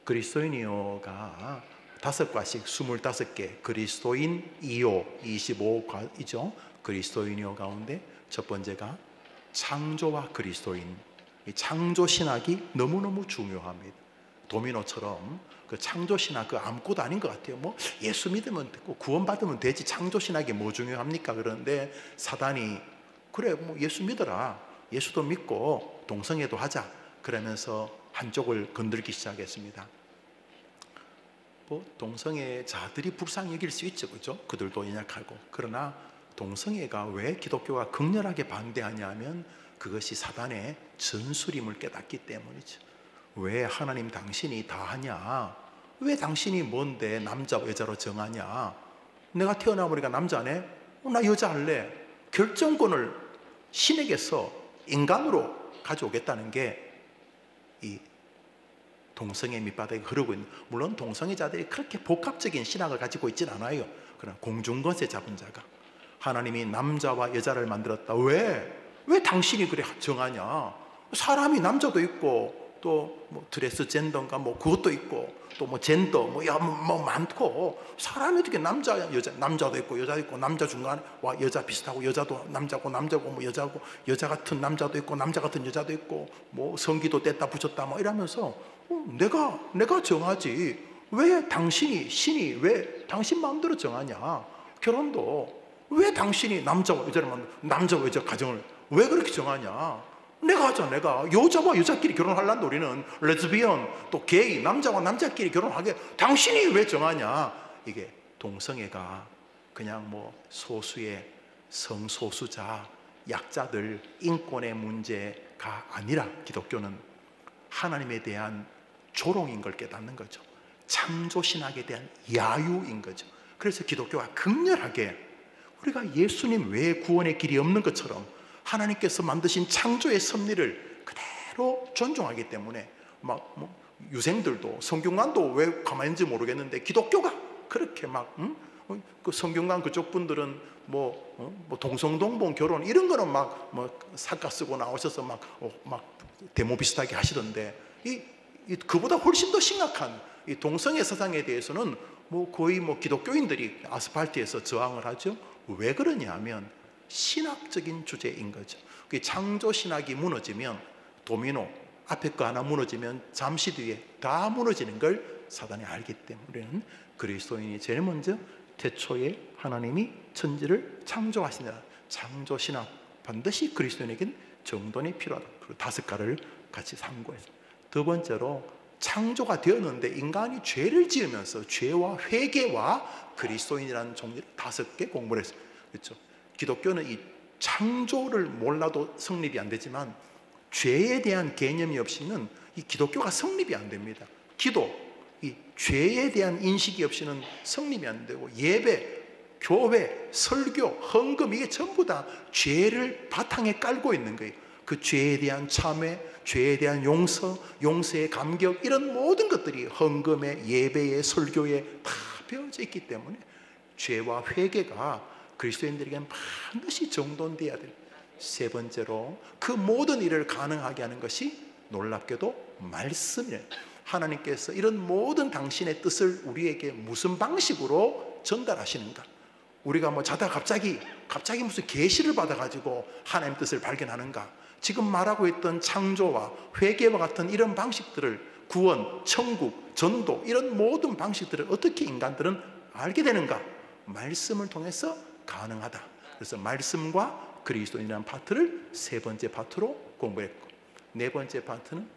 그리스도인이요가 5과씩 25개, 그리스도인이요 25과이죠. 그리스도인이요 가운데 첫 번째가 창조와 그리스도인. 이 창조 신학이 너무너무 중요합니다. 도미노처럼 그 창조 신학 그 아무것도 아닌 것 같아요. 뭐 예수 믿으면 되고 구원받으면 되지 창조 신학이 뭐 중요합니까? 그런데 사단이 그래 뭐 예수 믿어라, 예수도 믿고 동성애도 하자 그러면서 한쪽을 건들기 시작했습니다. 뭐 동성애자들이 불쌍히 여길 수 있죠, 그죠? 그들도 연약하고. 그러나 동성애가 왜 기독교가 극렬하게 반대하냐면 그것이 사단의 전술임을 깨닫기 때문이죠. 왜 하나님 당신이 다 하냐? 왜 당신이 뭔데 남자와 여자로 정하냐? 내가 태어나보니까 남자네? 나 여자 할래. 결정권을 신에게서 인간으로 가져오겠다는 게 이 동성애 밑바닥에 흐르고 있는, 물론 동성애자들이 그렇게 복합적인 신학을 가지고 있진 않아요. 그러나 공중것에 잡은 자가 하나님이 남자와 여자를 만들었다. 왜 당신이 그래 정하냐? 사람이 남자도 있고 또 뭐 드레스 젠더인가 뭐 그것도 있고 또 뭐 젠더 뭐 많고, 사람이 어떻게 남자 여자, 남자도 있고 여자도 있고, 남자 중간에 와 여자 비슷하고 여자도 남자고 남자고 뭐 여자고 여자 같은 남자도 있고 남자 같은 여자도 있고 뭐 성기도 뗐다 붙였다 뭐 이러면서 내가 정하지 왜 당신이 신이 왜 당신 마음대로 정하냐? 결혼도 왜 당신이 남자와 여자를 남자와 여자 가정을 왜 그렇게 정하냐? 내가 하자. 내가 여자와 여자끼리 결혼하려는데 우리는 레즈비언 또 게이 남자와 남자끼리 결혼하게 당신이 왜 정하냐? 이게 동성애가 그냥 뭐 소수의 성소수자 약자들 인권의 문제가 아니라 기독교는 하나님에 대한 조롱인 걸 깨닫는 거죠. 창조신학에 대한 야유인 거죠. 그래서 기독교가 극렬하게 우리가 예수님 외에 구원의 길이 없는 것처럼 하나님께서 만드신 창조의 섭리를 그대로 존중하기 때문에 뭐 유생들도 성균관도 왜 가만히 있는지 모르겠는데 기독교가 그렇게 그 성균관 그쪽 분들은 뭐 동성동본 결혼 이런 거는 뭐 사가 쓰고 나오셔서 막 데모 비슷하게 하시던데 그보다 훨씬 더 심각한 이 동성애 사상에 대해서는 거의 기독교인들이 아스팔트에서 저항을 하죠. 왜 그러냐면 신학적인 주제인 거죠. 창조 신학이 무너지면 도미노 앞에 거 하나 무너지면 잠시 뒤에 다 무너지는 걸 사단이 알기 때문에 우리는 그리스도인이 제일 먼저 태초에 하나님이 천지를 창조하시느라 창조 신학 반드시 그리스도인에겐 정돈이 필요하다. 그리고 5가를 같이 참고했습니다. 두 번째로 창조가 되었는데 인간이 죄를 지으면서 죄와 회개와 그리스도인이라는 종류를 5개 공부를 했어요. 그렇죠? 기독교는 이 창조를 몰라도 성립이 안 되지만 죄에 대한 개념이 없이는 이 기독교가 성립이 안 됩니다. 기도, 이 죄에 대한 인식이 없이는 성립이 안 되고 예배, 교회, 설교, 헌금 이게 전부 다 죄를 바탕에 깔고 있는 거예요. 그 죄에 대한 참회, 죄에 대한 용서, 용서의 감격 이런 모든 것들이 헌금에 예배에 설교에 다 배어져 있기 때문에 죄와 회개가 그리스도인들에게는 반드시 정돈돼야 돼요. 세 번째로 그 모든 일을 가능하게 하는 것이 놀랍게도 말씀이에요. 하나님께서 이런 모든 당신의 뜻을 우리에게 무슨 방식으로 전달하시는가? 우리가 자다 갑자기 무슨 계시를 받아가지고 하나님 뜻을 발견하는가? 지금 말하고 있던 창조와 회개와 같은 이런 방식들을 구원, 천국, 전도 이런 모든 방식들을 어떻게 인간들은 알게 되는가? 말씀을 통해서 가능하다. 그래서 말씀과 그리스도인이라는 파트를 3번째 파트로 공부했고, 4번째 파트는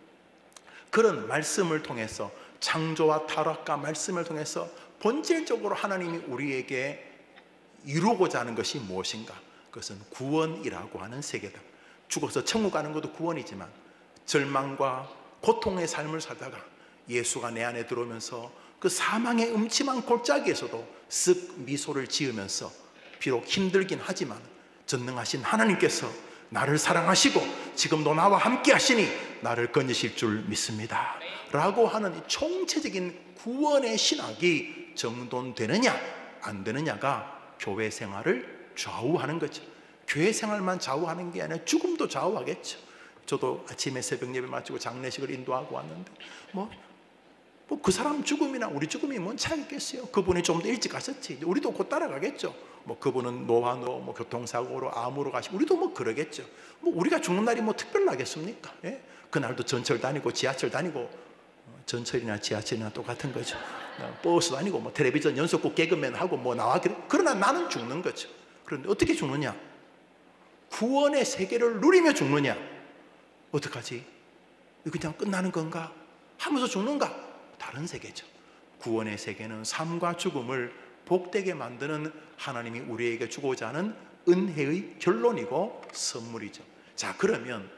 그런 말씀을 통해서 창조와 타락과 말씀을 통해서 본질적으로 하나님이 우리에게 이루고자 하는 것이 무엇인가? 그것은 구원이라고 하는 세계다. 죽어서 천국 가는 것도 구원이지만 절망과 고통의 삶을 살다가 예수가 내 안에 들어오면서 그 사망의 음침한 골짜기에서도 쓱 미소를 지으면서 비록 힘들긴 하지만 전능하신 하나님께서 나를 사랑하시고 지금도 나와 함께 하시니 나를 건지실 줄 믿습니다 라고 하는 이 총체적인 구원의 신학이 정돈되느냐 안 되느냐가 교회 생활을 좌우하는 거죠. 교회 생활만 좌우하는 게 아니라 죽음도 좌우하겠죠. 저도 아침에 새벽 예배 마치고 장례식을 인도하고 왔는데 뭐 그 사람 죽음이나 우리 죽음이 뭔 차이 있겠어요? 그분이 좀 더 일찍 가셨지. 우리도 곧 따라가겠죠. 뭐 그분은 노화로, 뭐 교통사고로, 암으로 가시고, 우리도 뭐 그러겠죠. 뭐 우리가 죽는 날이 뭐 특별하겠습니까? 예? 그날도 전철 다니고 지하철 다니고, 전철이나 지하철이나 똑같은 거죠. 버스 다니고, 뭐 텔레비전 연속극 개그맨 하고 뭐 나와. 그러나 나는 죽는 거죠. 그런데 어떻게 죽느냐? 구원의 세계를 누리며 죽느냐? 어떡하지? 그냥 끝나는 건가? 하면서 죽는가? 다른 세계죠. 구원의 세계는 삶과 죽음을 복되게 만드는 하나님이 우리에게 주고자 하는 은혜의 결론이고 선물이죠. 자, 그러면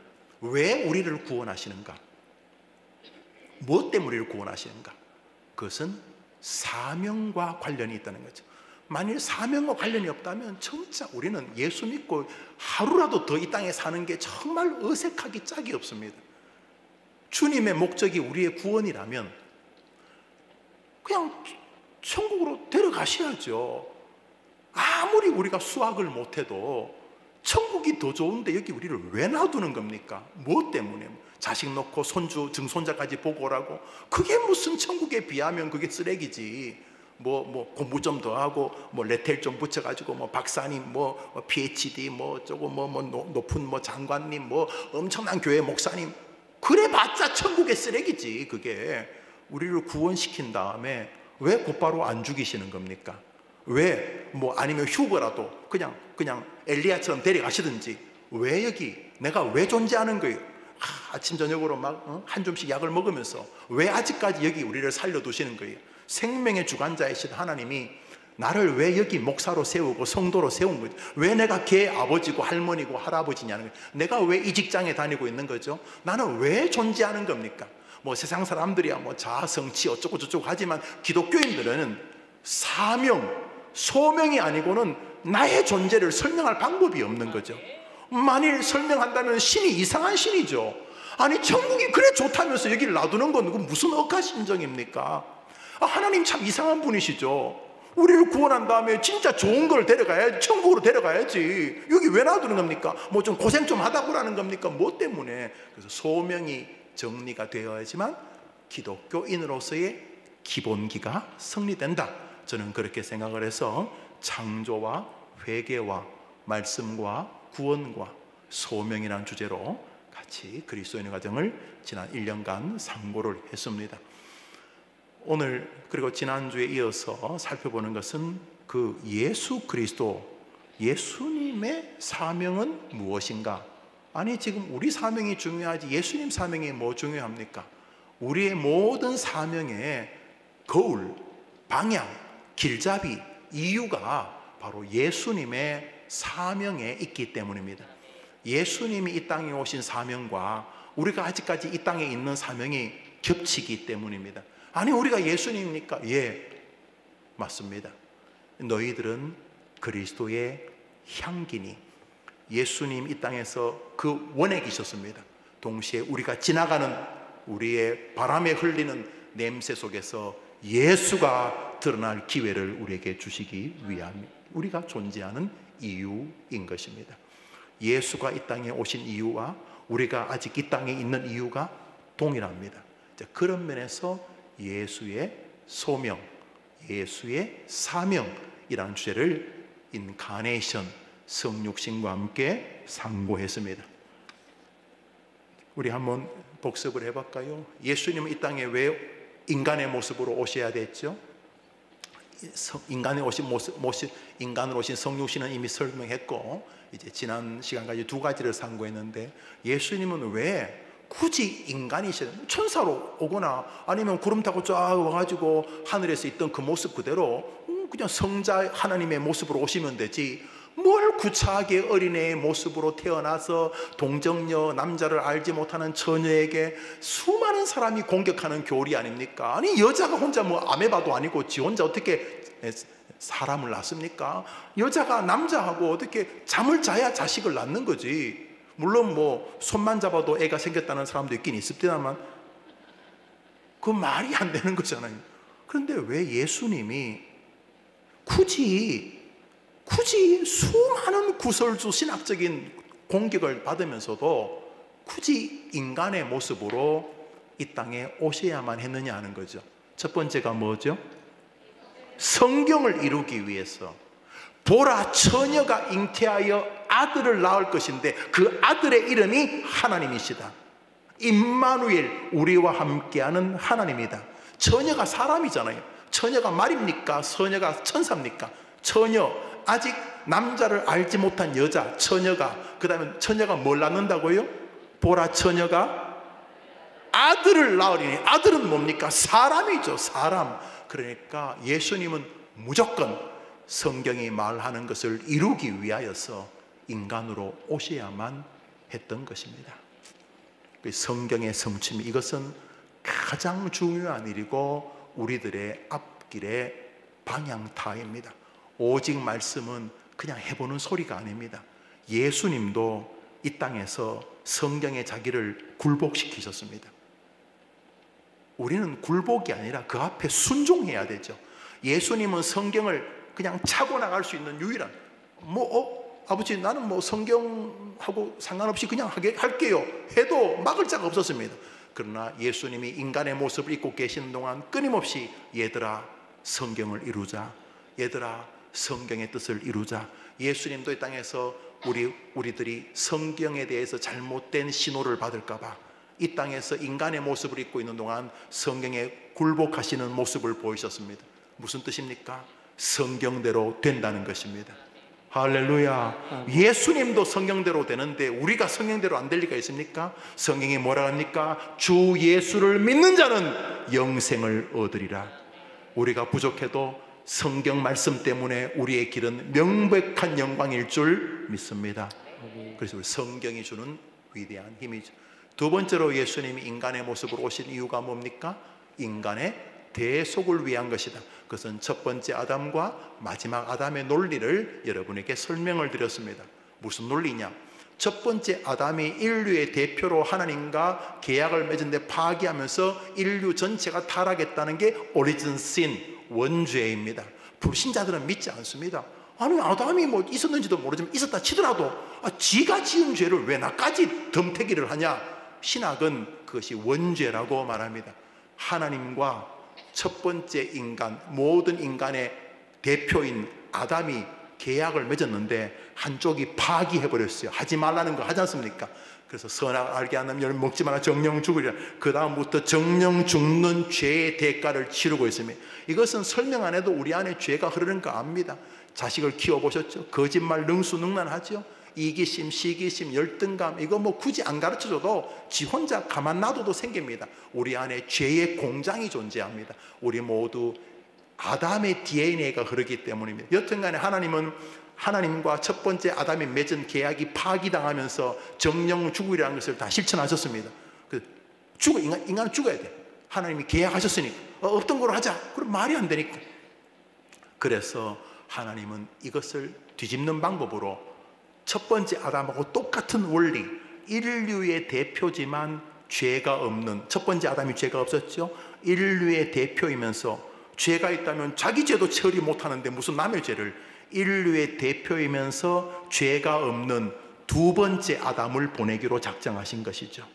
왜 우리를 구원하시는가? 무엇 때문에 우리를 구원하시는가? 그것은 사명과 관련이 있다는 거죠. 만일 사명과 관련이 없다면 진짜 우리는 예수 믿고 하루라도 더 이 땅에 사는 게 정말 어색하기 짝이 없습니다. 주님의 목적이 우리의 구원이라면 그냥 천국으로 데려가셔야죠. 아무리 우리가 수학을 못해도 천국이 더 좋은데 여기 우리를 왜 놔두는 겁니까? 무엇 때문에? 자식 놓고 손주, 증손자까지 보고 오라고? 그게 무슨 천국에 비하면 그게 쓰레기지. 뭐 공부 좀 더 하고 뭐 레텔 좀 붙여가지고 뭐 박사님, 뭐 PhD, 뭐 저거 뭐 높은 뭐 장관님, 뭐 엄청난 교회 목사님, 그래봤자 천국의 쓰레기지. 그게 우리를 구원시킨 다음에 왜 곧바로 안 죽이시는 겁니까? 왜 뭐 아니면 휴거라도 그냥 엘리야처럼 데려가시든지, 왜 여기 내가 왜 존재하는 거예요? 아침 저녁으로 막 한 줌씩 약을 먹으면서 왜 아직까지 여기 우리를 살려두시는 거예요? 생명의 주관자이신 하나님이 나를 왜 여기 목사로 세우고 성도로 세운 거죠? 왜 내가 걔 아버지고 할머니고 할아버지냐는 거예요. 내가 왜 이 직장에 다니고 있는 거죠? 나는 왜 존재하는 겁니까? 뭐 세상 사람들이야 뭐 자아 성취 어쩌고 저쩌고 하지만 기독교인들은 사명, 소명이 아니고는 나의 존재를 설명할 방법이 없는 거죠. 만일 설명한다면 신이 이상한 신이죠. 아니 천국이 그래 좋다면서 여기를 놔두는 건 무슨 억하심정입니까? 하나님 참 이상한 분이시죠. 우리를 구원한 다음에 진짜 좋은 걸 데려가야지, 천국으로 데려가야지. 여기 왜 놔두는 겁니까? 뭐 좀 고생 좀 하다 보라는 겁니까? 뭐 때문에? 그래서 소명이 정리가 되어야지만 기독교인으로서의 기본기가 승리된다. 저는 그렇게 생각을 해서 창조와 회개와 말씀과 구원과 소명이라는 주제로 같이 그리스도인의 과정을 지난 1년간 상고를 했습니다. 오늘 그리고 지난주에 이어서 살펴보는 것은 그 예수 그리스도, 예수님의 사명은 무엇인가? 아니 지금 우리 사명이 중요하지 예수님 사명이 뭐 중요합니까? 우리의 모든 사명의 거울, 방향, 길잡이, 이유가 바로 예수님의 사명에 있기 때문입니다. 예수님이 이 땅에 오신 사명과 우리가 아직까지 이 땅에 있는 사명이 겹치기 때문입니다. 아니 우리가 예수님입니까? 예, 맞습니다. 너희들은 그리스도의 향기니. 예수님 이 땅에서 그 원액이셨습니다. 동시에 우리가 지나가는 우리의 바람에 흘리는 냄새 속에서 예수가 드러날 기회를 우리에게 주시기 위함, 우리가 존재하는 이유인 것입니다. 예수가 이 땅에 오신 이유와 우리가 아직 이 땅에 있는 이유가 동일합니다. 그런 면에서 예수의 소명, 예수의 사명이라는 주제를 인카네이션, 성육신과 함께 상고했습니다. 우리 한번 복습을 해볼까요? 예수님은 이 땅에 왜 인간의 모습으로 오셔야 됐죠? 인간으로 오신 성육신은 이미 설명했고, 이제 지난 시간까지 두 가지를 상고했는데, 예수님은 왜 굳이 인간이셔야, 천사로 오거나 아니면 구름 타고 쫙 와가지고 하늘에서 있던 그 모습 그대로 그냥 성자 하나님의 모습으로 오시면 되지, 뭘 구차하게 어린애의 모습으로 태어나서 동정녀, 남자를 알지 못하는 처녀에게 수많은 사람이 공격하는 교리 아닙니까? 아니 여자가 혼자 뭐 아메바도 아니고 지 혼자 어떻게 사람을 낳습니까? 여자가 남자하고 어떻게 잠을 자야 자식을 낳는 거지. 물론 뭐 손만 잡아도 애가 생겼다는 사람도 있긴 있습니다만 그 말이 안 되는 거잖아요. 그런데 왜 예수님이 굳이 수많은 구설주 신학적인 공격을 받으면서도 굳이 인간의 모습으로 이 땅에 오셔야만 했느냐 하는 거죠. 첫 번째가 뭐죠? 성경을 이루기 위해서. 보라, 처녀가 잉태하여 아들을 낳을 것인데 그 아들의 이름이 하나님이시다. 임마누엘, 우리와 함께하는 하나님이다. 처녀가 사람이잖아요. 처녀가 말입니까? 처녀가 천사입니까? 처녀, 아직 남자를 알지 못한 여자, 처녀가, 그 다음에 처녀가 뭘 낳는다고요? 보라, 처녀가 아들을 낳으리니. 아들은 뭡니까? 사람이죠, 사람. 그러니까 예수님은 무조건 성경이 말하는 것을 이루기 위하여서 인간으로 오셔야만 했던 것입니다. 성경의 성취, 이것은 가장 중요한 일이고 우리들의 앞길의 방향타입니다. 오직 말씀은 그냥 해보는 소리가 아닙니다. 예수님도 이 땅에서 성경의 자기를 굴복시키셨습니다. 우리는 굴복이 아니라 그 앞에 순종해야 되죠. 예수님은 성경을 그냥 차고 나갈 수 있는 유일한, 아버지 나는 뭐 성경하고 상관없이 그냥 할게요 해도 막을 자가 없었습니다. 그러나 예수님이 인간의 모습을 입고 계시는 동안 끊임없이 얘들아 성경을 이루자, 얘들아 성경의 뜻을 이루자. 예수님도 이 땅에서 우리들이 성경에 대해서 잘못된 신호를 받을까 봐 이 땅에서 인간의 모습을 입고 있는 동안 성경에 굴복하시는 모습을 보이셨습니다. 무슨 뜻입니까? 성경대로 된다는 것입니다. 할렐루야. 예수님도 성경대로 되는데 우리가 성경대로 안 될 리가 있습니까? 성경이 뭐라 합니까? 주 예수를 믿는 자는 영생을 얻으리라. 우리가 부족해도 성경 말씀 때문에 우리의 길은 명백한 영광일 줄 믿습니다. 그래서 우리 성경이 주는 위대한 힘이죠. 두 번째로 예수님이 인간의 모습으로 오신 이유가 뭡니까? 인간의 대속을 위한 것이다. 그것은 첫 번째 아담과 마지막 아담의 논리를 여러분에게 설명을 드렸습니다. 무슨 논리냐? 첫 번째 아담이 인류의 대표로 하나님과 계약을 맺은 데 파기하면서 인류 전체가 타락했다는 게 오리진 신, 원죄입니다. 불신자들은 믿지 않습니다. 아니 아담이 뭐 있었는지도 모르지만 있었다 치더라도 지가 지은 죄를 왜 나까지 덤태기를 하냐? 신학은 그것이 원죄라고 말합니다. 하나님과 첫 번째 인간, 모든 인간의 대표인 아담이 계약을 맺었는데 한쪽이 파기해버렸어요. 하지 말라는 거 하지 않습니까? 그래서 선악 알게 하는 열 먹지 마라 정령 죽으리라. 그 다음부터 정령 죽는 죄의 대가를 치르고 있습니다. 이것은 설명 안 해도 우리 안에 죄가 흐르는 거 압니다. 자식을 키워보셨죠? 거짓말 능수능란하죠? 이기심, 시기심, 열등감, 이거 뭐 굳이 안 가르쳐줘도 지 혼자 가만 놔둬도 생깁니다. 우리 안에 죄의 공장이 존재합니다. 우리 모두 아담의 DNA가 흐르기 때문입니다. 여튼간에 하나님은 하나님과 첫 번째 아담이 맺은 계약이 파기당하면서 정령 죽으리라는 것을 다 실천하셨습니다. 인간은 죽어야 돼. 하나님이 계약하셨으니까 없던 걸로 하자. 그럼 말이 안 되니까. 그래서 하나님은 이것을 뒤집는 방법으로 첫 번째 아담하고 똑같은 원리, 인류의 대표지만 죄가 없는, 첫 번째 아담이 죄가 없었죠. 인류의 대표이면서 죄가 있다면 자기 죄도 처리 못하는데 무슨 남의 죄를, 인류의 대표이면서 죄가 없는 두 번째 아담을 보내기로 작정하신 것이죠.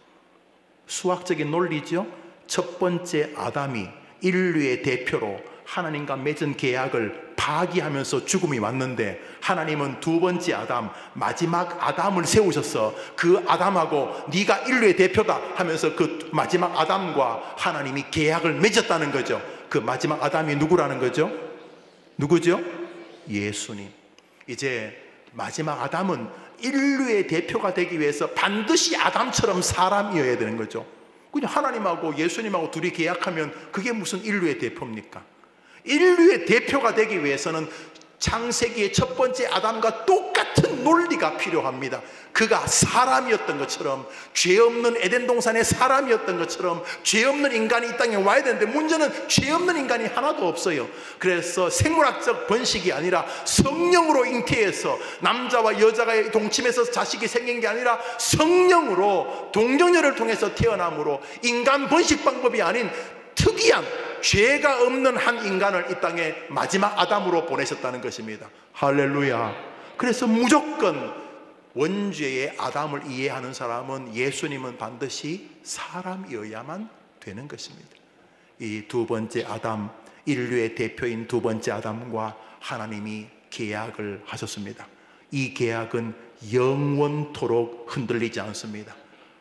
수학적인 논리죠. 첫 번째 아담이 인류의 대표로 하나님과 맺은 계약을 파기하면서 죽음이 왔는데 하나님은 두 번째 아담, 마지막 아담을 세우셔서 그 아담하고 네가 인류의 대표다 하면서 그 마지막 아담과 하나님이 계약을 맺었다는 거죠. 그 마지막 아담이 누구라는 거죠? 누구죠? 예수님. 이제 마지막 아담은 인류의 대표가 되기 위해서 반드시 아담처럼 사람이어야 되는 거죠. 그냥 하나님하고 예수님하고 둘이 계약하면 그게 무슨 인류의 대표입니까? 인류의 대표가 되기 위해서는 창세기의 첫 번째 아담과 똑같은 논리가 필요합니다. 그가 사람이었던 것처럼, 죄 없는 에덴 동산의 사람이었던 것처럼 죄 없는 인간이 이 땅에 와야 되는데 문제는 죄 없는 인간이 하나도 없어요. 그래서 생물학적 번식이 아니라 성령으로 잉태해서 남자와 여자가 동침해서 자식이 생긴 게 아니라 성령으로 동정녀를 통해서 태어남으로 인간 번식 방법이 아닌 특이한 죄가 없는 한 인간을 이 땅에 마지막 아담으로 보내셨다는 것입니다. 할렐루야. 그래서 무조건 원죄의 아담을 이해하는 사람은 예수님은 반드시 사람이어야만 되는 것입니다. 이 두 번째 아담, 인류의 대표인 두 번째 아담과 하나님이 계약을 하셨습니다. 이 계약은 영원토록 흔들리지 않습니다.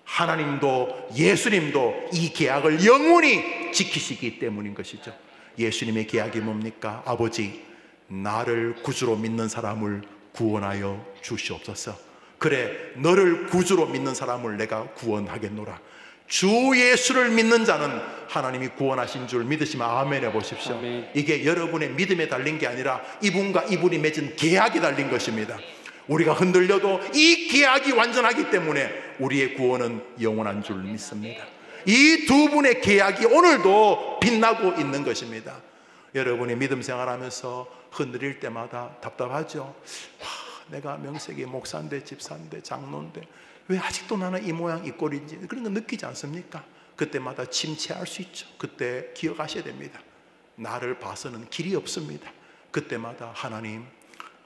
하나님도 예수님도 이 계약을 영원히 지키시기 때문인 것이죠. 예수님의 계약이 뭡니까? 아버지, 나를 구주로 믿는 사람을 구원하여 주시옵소서. 그래, 너를 구주로 믿는 사람을 내가 구원하겠노라. 주 예수를 믿는 자는 하나님이 구원하신 줄 믿으시면 아멘 해보십시오. 아멘. 이게 여러분의 믿음에 달린 게 아니라 이분과 이분이 맺은 계약에 달린 것입니다. 우리가 흔들려도 이 계약이 완전하기 때문에 우리의 구원은 영원한 줄 믿습니다. 이 두 분의 계약이 오늘도 빛나고 있는 것입니다. 여러분이 믿음 생활하면서 흔들릴 때마다 답답하죠. 내가 명색이 목사인데 집사인데 장로인데 왜 아직도 나는 이 모양 이 꼴인지 그런 거 느끼지 않습니까? 그때마다 침체할 수 있죠. 그때 기억하셔야 됩니다. 나를 봐서는 길이 없습니다. 그때마다 하나님,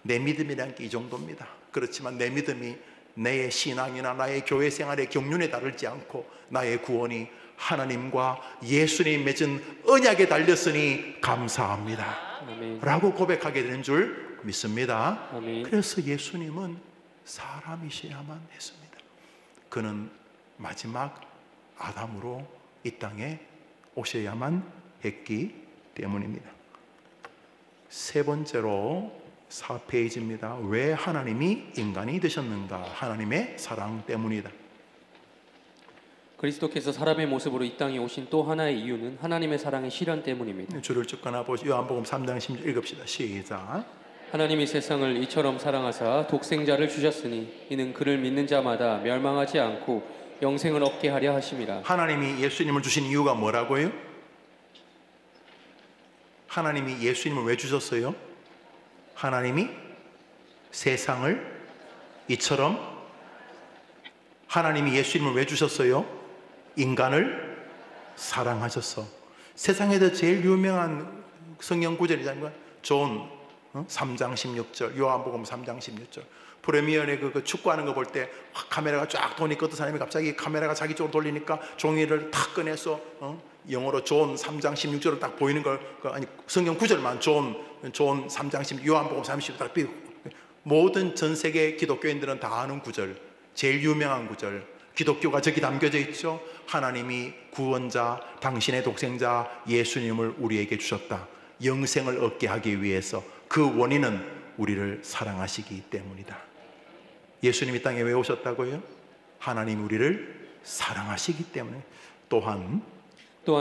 내 믿음이란 게 이 정도입니다. 그렇지만 내 믿음이 내 신앙이나 나의 교회 생활의 경륜에 다르지 않고 나의 구원이 하나님과 예수님 맺은 언약에 달렸으니 감사합니다. 아멘. 라고 고백하게 되는 줄 믿습니다. 아멘. 그래서 예수님은 사람이셔야만 했습니다. 그는 마지막 아담으로 이 땅에 오셔야만 했기 때문입니다. 세 번째로 4페이지입니다. 왜 하나님이 인간이 되셨는가? 하나님의 사랑 때문이다. 그리스도께서 사람의 모습으로 이 땅에 오신 또 하나의 이유는 하나님의 사랑의 실현 때문입니다. 줄을 쭉 끊어 보시죠. 요한복음 3장 16절 읽읍시다. 시작. 하나님이 세상을 이처럼 사랑하사 독생자를 주셨으니 이는 그를 믿는 자마다 멸망하지 않고 영생을 얻게 하려 하심이라. 하나님이 예수님을 주신 이유가 뭐라고요? 하나님이 예수님을 왜 주셨어요? 하나님이 세상을 이처럼, 하나님이 예수님을 왜 주셨어요? 인간을 사랑하셨어. 세상에서 제일 유명한 성경 구절이잖아요. 존 3장 16절, 요한복음 3장 16절. 프레미어에 그 축구하는 거 볼 때 카메라가 쫙 도니까 어떤 사람이 갑자기 카메라가 자기 쪽으로 돌리니까 종이를 탁 꺼내서 영어로 존 3장 16절을 딱 보이는 걸, 아니 성경 구절만 존 3장 16, 요한복음 30절 딱 띄고, 모든 전 세계 기독교인들은 다 아는 구절, 제일 유명한 구절, 기독교가 저기 담겨져 있죠. 하나님이 구원자, 당신의 독생자 예수님을 우리에게 주셨다. 영생을 얻게 하기 위해서. 그 원인은 우리를 사랑하시기 때문이다. 예수님이 땅에 왜 오셨다고요? 하나님 우리를 사랑하시기 때문에. 또한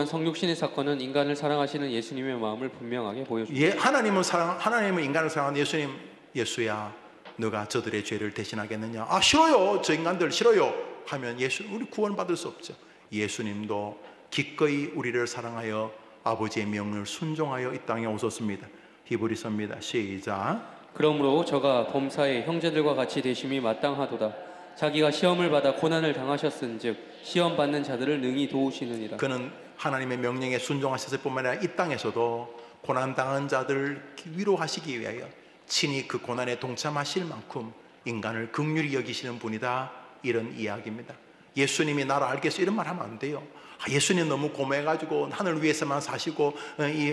성육신의 사건은 인간을 사랑하시는 예수님의 마음을 분명하게 보여줍니다. 하나님은 인간을 사랑하는 예수님, 예수야 너가 저들의 죄를 대신하겠느냐? 아 싫어요, 저 인간들 싫어요 하면 우리 구원받을 수 없죠. 예수님도 기꺼이 우리를 사랑하여 아버지의 명령을 순종하여 이 땅에 오셨습니다. 히브리서입니다. 시작. 그러므로 저가 범사에 형제들과 같이 되심이 마땅하도다. 자기가 시험을 받아 고난을 당하셨은즉 시험 받는 자들을 능히 도우시느니라. 그는 하나님의 명령에 순종하셨을 뿐만 아니라 이 땅에서도 고난 당한 자들을 위로하시기 위하여 친히 그 고난에 동참하실 만큼 인간을 긍휼히 여기시는 분이다. 이런 이야기입니다. 예수님이 나를 알겠어 이런 말 하면 안 돼요. 예수님 너무 고매가지고 하늘 위에서만 사시고 이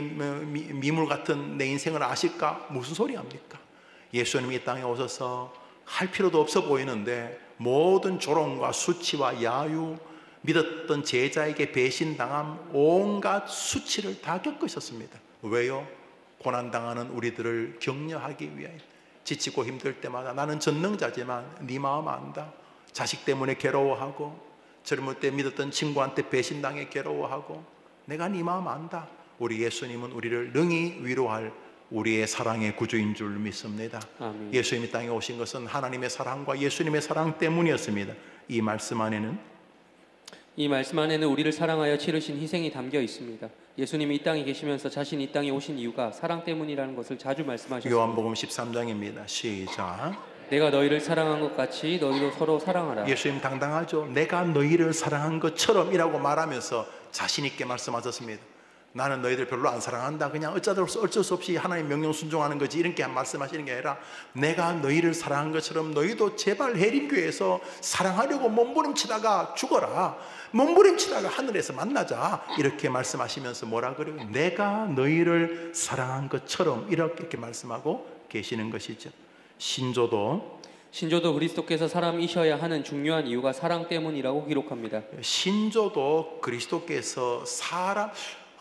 미물 같은 내 인생을 아실까? 무슨 소리 합니까? 예수님이 이 땅에 오셔서 할 필요도 없어 보이는데 모든 조롱과 수치와 야유, 믿었던 제자에게 배신당함, 온갖 수치를 다 겪으셨습니다. 왜요? 고난당하는 우리들을 격려하기 위하여. 지치고 힘들 때마다 나는 전능자지만 네 마음 안다. 자식 때문에 괴로워하고 젊을 때 믿었던 친구한테 배신당해 괴로워하고 내가 네 마음 안다. 우리 예수님은 우리를 능히 위로할 우리의 사랑의 구주인 줄 믿습니다. 아멘. 예수님이 땅에 오신 것은 하나님의 사랑과 예수님의 사랑 때문이었습니다. 이 말씀 안에는 우리를 사랑하여 치르신 희생이 담겨 있습니다. 예수님이 이 땅에 계시면서 자신이 이 땅에 오신 이유가 사랑 때문이라는 것을 자주 말씀하셨습니다. 요한복음 13장입니다. 시작. 내가 너희를 사랑한 것 같이 너희도 서로 사랑하라. 예수님 당당하죠. 내가 너희를 사랑한 것처럼 이라고 말하면서 자신 있게 말씀하셨습니다. 나는 너희들 별로 안 사랑한다, 그냥 어쩔 수 없이 하나님 명령 순종하는 거지, 이렇게 말씀하시는 게 아니라 내가 너희를 사랑한 것처럼 너희도 제발 해림교회에서 사랑하려고 몸부림치다가 죽어라, 몸부림치다가 하늘에서 만나자, 이렇게 말씀하시면서 뭐라 그래요? 내가 너희를 사랑한 것처럼, 이렇게 말씀하고 계시는 것이죠. 신조도 그리스도께서 사람이셔야 하는 중요한 이유가 사랑 때문이라고 기록합니다. 신조도 그리스도께서 사람,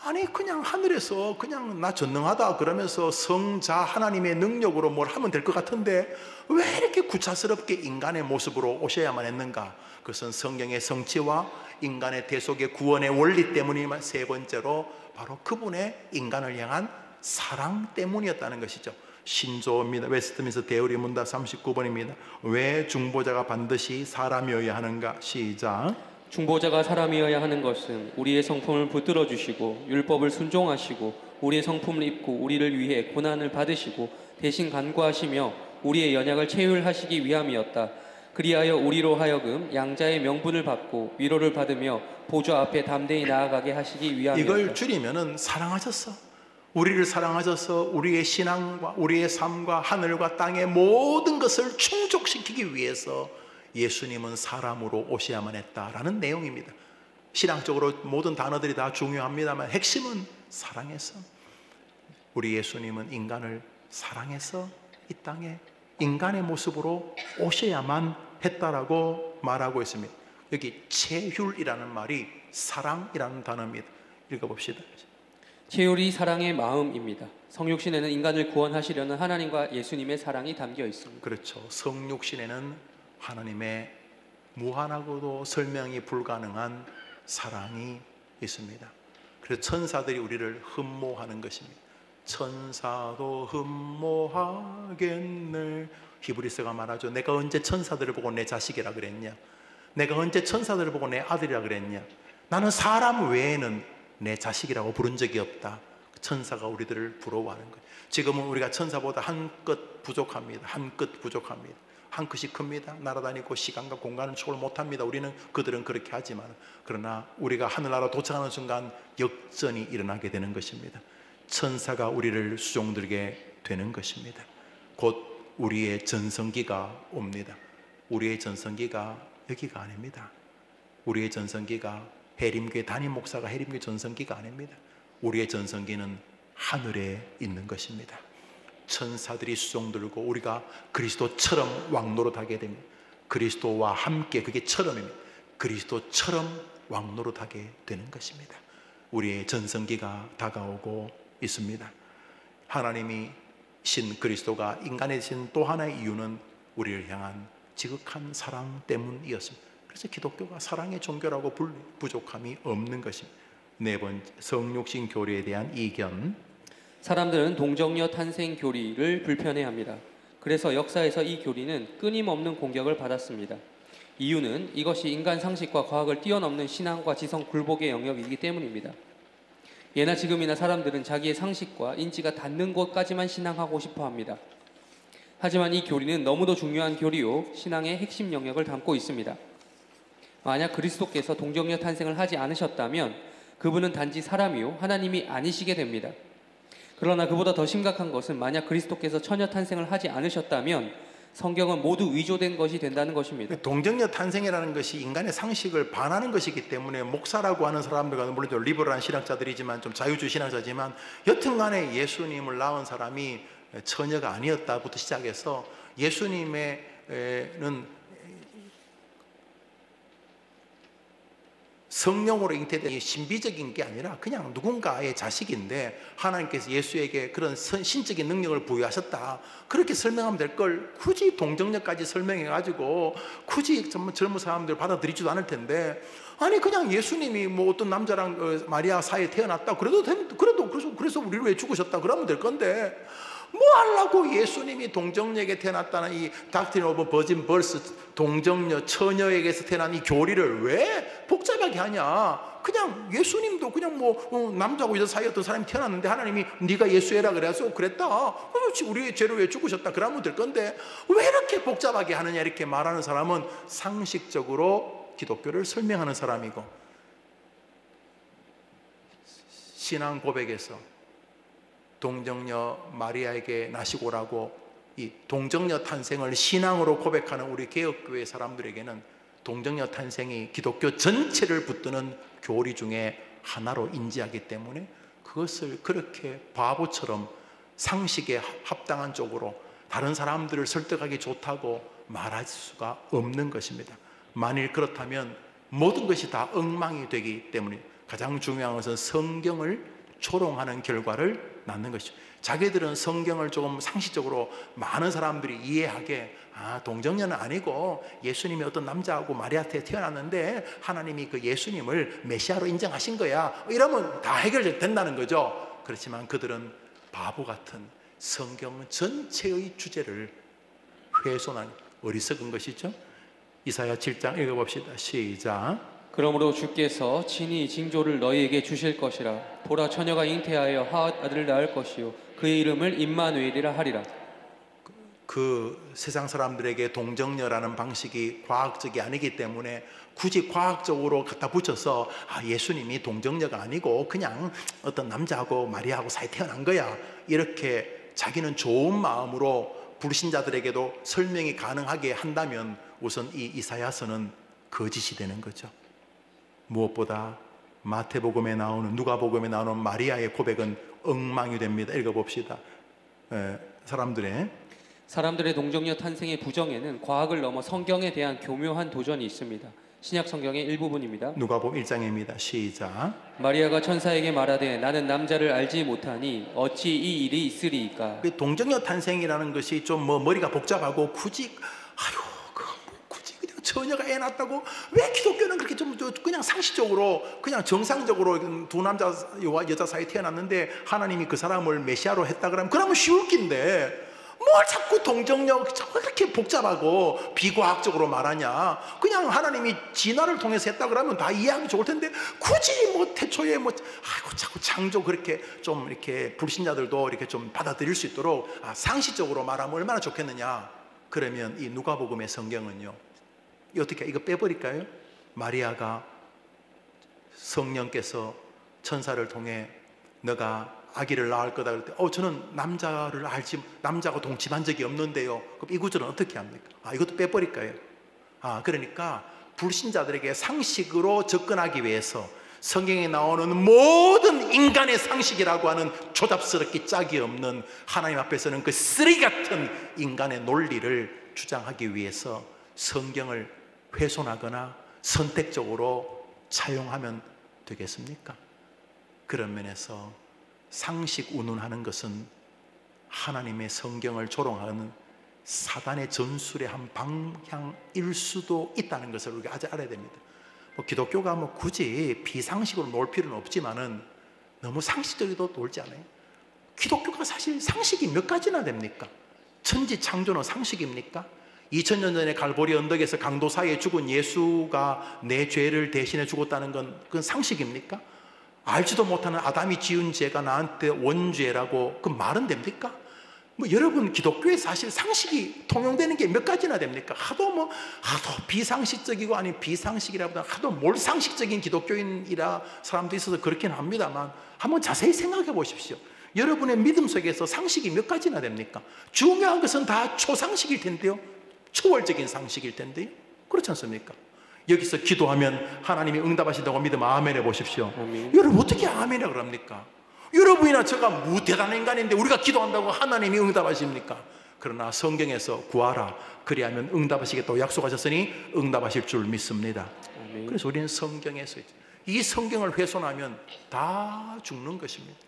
아니 그냥 하늘에서 그냥 나 전능하다 그러면서 성자 하나님의 능력으로 뭘 하면 될 것 같은데 왜 이렇게 구차스럽게 인간의 모습으로 오셔야만 했는가? 그것은 성경의 성취와 인간의 대속의 구원의 원리 때문이지만, 세 번째로 바로 그분의 인간을 향한 사랑 때문이었다는 것이죠. 신조입니다. 웨스트민스터 대의리 문답 39번입니다. 왜 중보자가 반드시 사람이어야 하는가? 시작. 중보자가 사람이어야 하는 것은 우리의 성품을 붙들어 주시고 율법을 순종하시고 우리의 성품을 입고 우리를 위해 고난을 받으시고 대신 간구하시며 우리의 연약을 체휼하시기 위함이었다. 그리하여 우리로 하여금 양자의 명분을 받고 위로를 받으며 보좌 앞에 담대히 나아가게 하시기 위함이었다. 이걸 줄이면은 사랑하셨어. 우리를 사랑하셔서 우리의 신앙과 우리의 삶과 하늘과 땅의 모든 것을 충족시키기 위해서 예수님은 사람으로 오셔야만 했다라는 내용입니다. 신앙적으로 모든 단어들이 다 중요합니다만 핵심은 사랑해서, 우리 예수님은 인간을 사랑해서 이 땅에 인간의 모습으로 오셔야만 했다라고 말하고 있습니다. 여기 체휼이라는 말이 사랑이라는 단어입니다. 읽어봅시다. 체휼이 사랑의 마음입니다. 성육신에는 인간을 구원하시려는 하나님과 예수님의 사랑이 담겨 있습니다. 그렇죠. 성육신에는 하나님의 무한하고도 설명이 불가능한 사랑이 있습니다. 그래서 천사들이 우리를 흠모하는 것입니다. 천사도 흠모하겠네. 히브리서가 말하죠. 내가 언제 천사들을 보고 내 자식이라 그랬냐? 내가 언제 천사들을 보고 내 아들이라 그랬냐? 나는 사람 외에는 내 자식이라고 부른 적이 없다. 천사가 우리들을 부러워하는 거예요. 지금은 우리가 천사보다 한 끗 부족합니다. 한 끗 부족합니다. 한 끗이 큽니다. 날아다니고 시간과 공간을 초월 못합니다. 그들은 그렇게 하지만, 그러나 우리가 하늘나라 도착하는 순간 역전이 일어나게 되는 것입니다. 천사가 우리를 수종들게 되는 것입니다. 곧 우리의 전성기가 옵니다. 우리의 전성기가 여기가 아닙니다. 우리의 전성기가 해림교회 담임 목사가 해림교회 전성기가 아닙니다. 우리의 전성기는 하늘에 있는 것입니다. 천사들이 수종들고 우리가 그리스도처럼 왕노릇하게 됩니다. 그리스도와 함께, 그게 처럼입니다. 그리스도처럼 왕노릇하게 되는 것입니다. 우리의 전성기가 다가오고 있습니다. 하나님이 신 그리스도가 인간에 되신 또 하나의 이유는 우리를 향한 지극한 사랑 때문이었습니다. 그래서 기독교가 사랑의 종교라고 부족함이 없는 것입니다. 네 번째, 성육신 교리에 대한 이견. 사람들은 동정녀 탄생 교리를 불편해합니다. 그래서 역사에서 이 교리는 끊임없는 공격을 받았습니다. 이유는 이것이 인간 상식과 과학을 뛰어넘는 신앙과 지성 굴복의 영역이기 때문입니다. 예나 지금이나 사람들은 자기의 상식과 인지가 닿는 곳까지만 신앙하고 싶어 합니다. 하지만 이 교리는 너무도 중요한 교리요, 신앙의 핵심 영역을 담고 있습니다. 만약 그리스도께서 동정녀 탄생을 하지 않으셨다면 그분은 단지 사람이요 하나님이 아니시게 됩니다. 그러나 그보다 더 심각한 것은 만약 그리스도께서 처녀 탄생을 하지 않으셨다면 성경은 모두 위조된 것이 된다는 것입니다. 동정녀 탄생이라는 것이 인간의 상식을 반하는 것이기 때문에 목사라고 하는 사람들과, 물론 리버럴한 신학자들이지만 좀 자유주의 신학자지만 여튼간에 예수님을 낳은 사람이 처녀가 아니었다부터 시작해서 예수님의는 성령으로 잉태된 신비적인 게 아니라 그냥 누군가의 자식인데 하나님께서 예수에게 그런 신적인 능력을 부여하셨다, 그렇게 설명하면 될 걸 굳이 동정녀까지 설명해가지고 굳이 젊은 사람들 받아들이지도 않을 텐데, 아니 그냥 예수님이 뭐 어떤 남자랑 마리아 사이에 태어났다 그래도 그래서 우리를 왜 죽으셨다 그러면 될 건데, 뭐 하려고 예수님이 동정녀에게 태어났다는 이 닥트린 오브 버진 벌스, 동정녀 처녀에게서 태어난 이 교리를 왜 복잡하게 하냐? 그냥 예수님도 그냥 뭐 남자고 여자 사이에 어떤 사람이 태어났는데 하나님이 네가 예수해라 그래서 그랬다, 그렇지, 우리의 죄를 왜 죽으셨다 그러면 될 건데 왜 이렇게 복잡하게 하느냐, 이렇게 말하는 사람은 상식적으로 기독교를 설명하는 사람이고, 신앙 고백에서 동정녀 마리아에게 나시고라고 이 동정녀 탄생을 신앙으로 고백하는 우리 개혁교회 사람들에게는 동정녀 탄생이 기독교 전체를 붙드는 교리 중에 하나로 인지하기 때문에 그것을 그렇게 바보처럼 상식에 합당한 쪽으로 다른 사람들을 설득하기 좋다고 말할 수가 없는 것입니다. 만일 그렇다면 모든 것이 다 엉망이 되기 때문에 가장 중요한 것은 성경을 조롱하는 결과를 낳는 것이죠. 자기들은 성경을 조금 상식적으로 많은 사람들이 이해하게 동정녀는 아니고 예수님이 어떤 남자하고 마리아한테 태어났는데 하나님이 그 예수님을 메시아로 인정하신 거야, 이러면 다 해결된다는 거죠. 그렇지만 그들은 바보 같은 성경 전체의 주제를 훼손한 어리석은 것이죠. 이사야 7장 읽어봅시다. 시작. 그러므로 주께서 친히 징조를 너희에게 주실 것이라. 보라, 처녀가 잉태하여 한 아들을 낳을 것이요 그의 이름을 임마누엘이라 하리라. 그 세상 사람들에게 동정녀라는 방식이 과학적이 아니기 때문에 굳이 과학적으로 갖다 붙여서 예수님이 동정녀가 아니고 그냥 어떤 남자하고 마리아하고 사이 태어난 거야, 이렇게 자기는 좋은 마음으로 불신자들에게도 설명이 가능하게 한다면 우선 이 이사야서는 거짓이 되는 거죠. 무엇보다 마태복음에 나오는, 누가복음에 나오는 마리아의 고백은 엉망이 됩니다. 읽어봅시다. 사람들의 동정녀 탄생의 부정에는 과학을 넘어 성경에 대한 교묘한 도전이 있습니다. 신약 성경의 일부분입니다. 누가복음 1장입니다. 시작. 마리아가 천사에게 말하되 나는 남자를 알지 못하니 어찌 이 일이 있으리이까. 동정녀 탄생이라는 것이 좀 머리가 복잡하고 굳이 그냥 처녀가 애 낳았다고 왜 기독교는 그렇게 좀 그냥 상식적으로 그냥 정상적으로 두 남자와 여자 사이 태어났는데 하나님이 그 사람을 메시아로 했다 그러면 쉬울 낀데 뭘 자꾸 동정녀 그렇게 복잡하고 비과학적으로 말하냐. 그냥 하나님이 진화를 통해서 했다 그러면 다 이해하기 좋을 텐데 굳이 태초에 자꾸 창조 그렇게 좀 이렇게 불신자들도 이렇게 좀 받아들일 수 있도록 상식적으로 말하면 얼마나 좋겠느냐. 그러면 이 누가복음의 성경은요, 어떻게 이거 빼버릴까요? 마리아가 성령께서 천사를 통해 너가 아기를 낳을 거다 그럴 때 저는 남자하고 동침한 적이 없는데요. 그럼 이 구절은 어떻게 합니까? 이것도 빼버릴까요? 그러니까 불신자들에게 상식으로 접근하기 위해서 성경에 나오는 모든 인간의 상식이라고 하는 조잡스럽게 짝이 없는 하나님 앞에서는 그 쓰레기 같은 인간의 논리를 주장하기 위해서 성경을 훼손하거나 선택적으로 차용하면 되겠습니까? 그런 면에서 상식 운운하는 것은 하나님의 성경을 조롱하는 사단의 전술의 한 방향일 수도 있다는 것을 우리가 아주 알아야 됩니다. 기독교가 굳이 비상식으로 놀 필요는 없지만은 너무 상식적으로 놀지 않아요? 기독교가 사실 상식이 몇 가지나 됩니까? 천지 창조는 상식입니까? 2000년 전에 갈보리 언덕에서 강도 사이에 죽은 예수가 내 죄를 대신해 죽었다는 건 그건 상식입니까? 알지도 못하는 아담이 지은 죄가 나한테 원죄라고 그 말은 됩니까? 여러분, 기독교에 사실 상식이 통용되는 게 몇 가지나 됩니까? 하도 비상식적이고 아니 비상식이라보다 하도 몰상식적인 기독교인이라 사람도 있어서 그렇긴 합니다만 한번 자세히 생각해 보십시오. 여러분의 믿음 속에서 상식이 몇 가지나 됩니까? 중요한 것은 다 초상식일 텐데요, 초월적인 상식일 텐데요, 그렇지 않습니까? 여기서 기도하면 하나님이 응답하신다고 믿으면 아멘 해보십시오. 아멘. 여러분, 어떻게 아멘이라고 그럽니까? 여러분이나 제가 대단한 인간인데 우리가 기도한다고 하나님이 응답하십니까? 그러나 성경에서 구하라 그리하면 응답하시겠다고 약속하셨으니 응답하실 줄 믿습니다. 아멘. 그래서 우리는 성경에서 이 성경을 훼손하면 다 죽는 것입니다.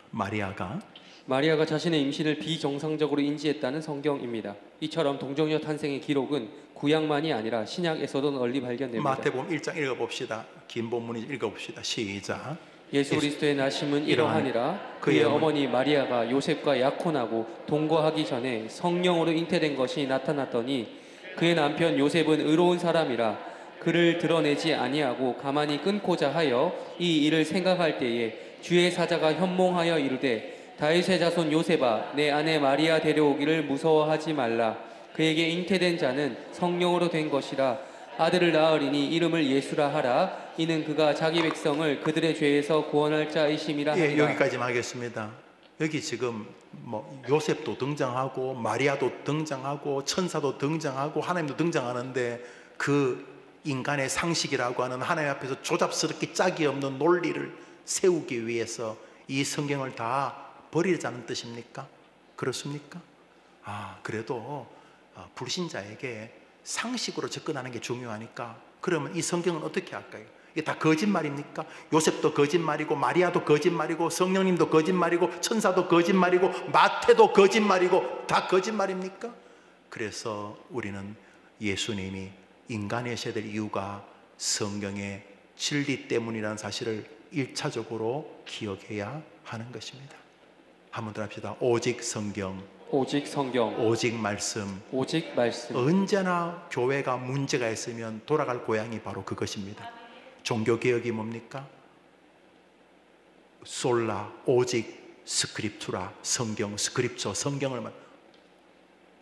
마리아가 자신의 임신을 비정상적으로 인지했다는 성경입니다. 이처럼 동정녀 탄생의 기록은 구약만이 아니라 신약에서도 널리 발견됩니다. 마태복음 1장 읽어봅시다. 긴 본문이 읽어봅시다. 시작. 예수 그리스도의 나심은 이러하니라. 그의 어머니 마리아가 요셉과 약혼하고 동거하기 전에 성령으로 잉태된 것이 나타났더니 그의 남편 요셉은 의로운 사람이라 그를 드러내지 아니하고 가만히 끊고자 하여 이 일을 생각할 때에 주의 사자가 현몽하여 이르되 다윗의 자손 요셉아, 내 아내 마리아 데려오기를 무서워하지 말라. 그에게 잉태된 자는 성령으로 된 것이라. 아들을 낳으리니 이름을 예수라 하라. 이는 그가 자기 백성을 그들의 죄에서 구원할 자이심이라 하니라. 예, 여기까지만 하겠습니다. 여기 지금 뭐 요셉도 등장하고 마리아도 등장하고 천사도 등장하고 하나님도 등장하는데 그 인간의 상식이라고 하는 하나님 앞에서 조잡스럽게 짝이 없는 논리를 세우기 위해서 이 성경을 다 버리자는 뜻입니까? 그렇습니까? 그래도 불신자에게 상식으로 접근하는 게 중요하니까 그러면 이 성경은 어떻게 할까요? 이게 다 거짓말입니까? 요셉도 거짓말이고 마리아도 거짓말이고 성령님도 거짓말이고 천사도 거짓말이고 마태도 거짓말이고 다 거짓말입니까? 그래서 우리는 예수님이 인간이셔야 될 이유가 성경의 진리 때문이라는 사실을 1차적으로 기억해야 하는 것입니다. 한번 더 합시다. 오직 성경, 오직 성경, 오직 말씀. 오직 말씀. 언제나 교회가 문제가 있으면 돌아갈 고향이 바로 그것입니다. 종교개혁이 뭡니까? 솔라, 오직 스크립투라, 성경, 스크립처, 성경을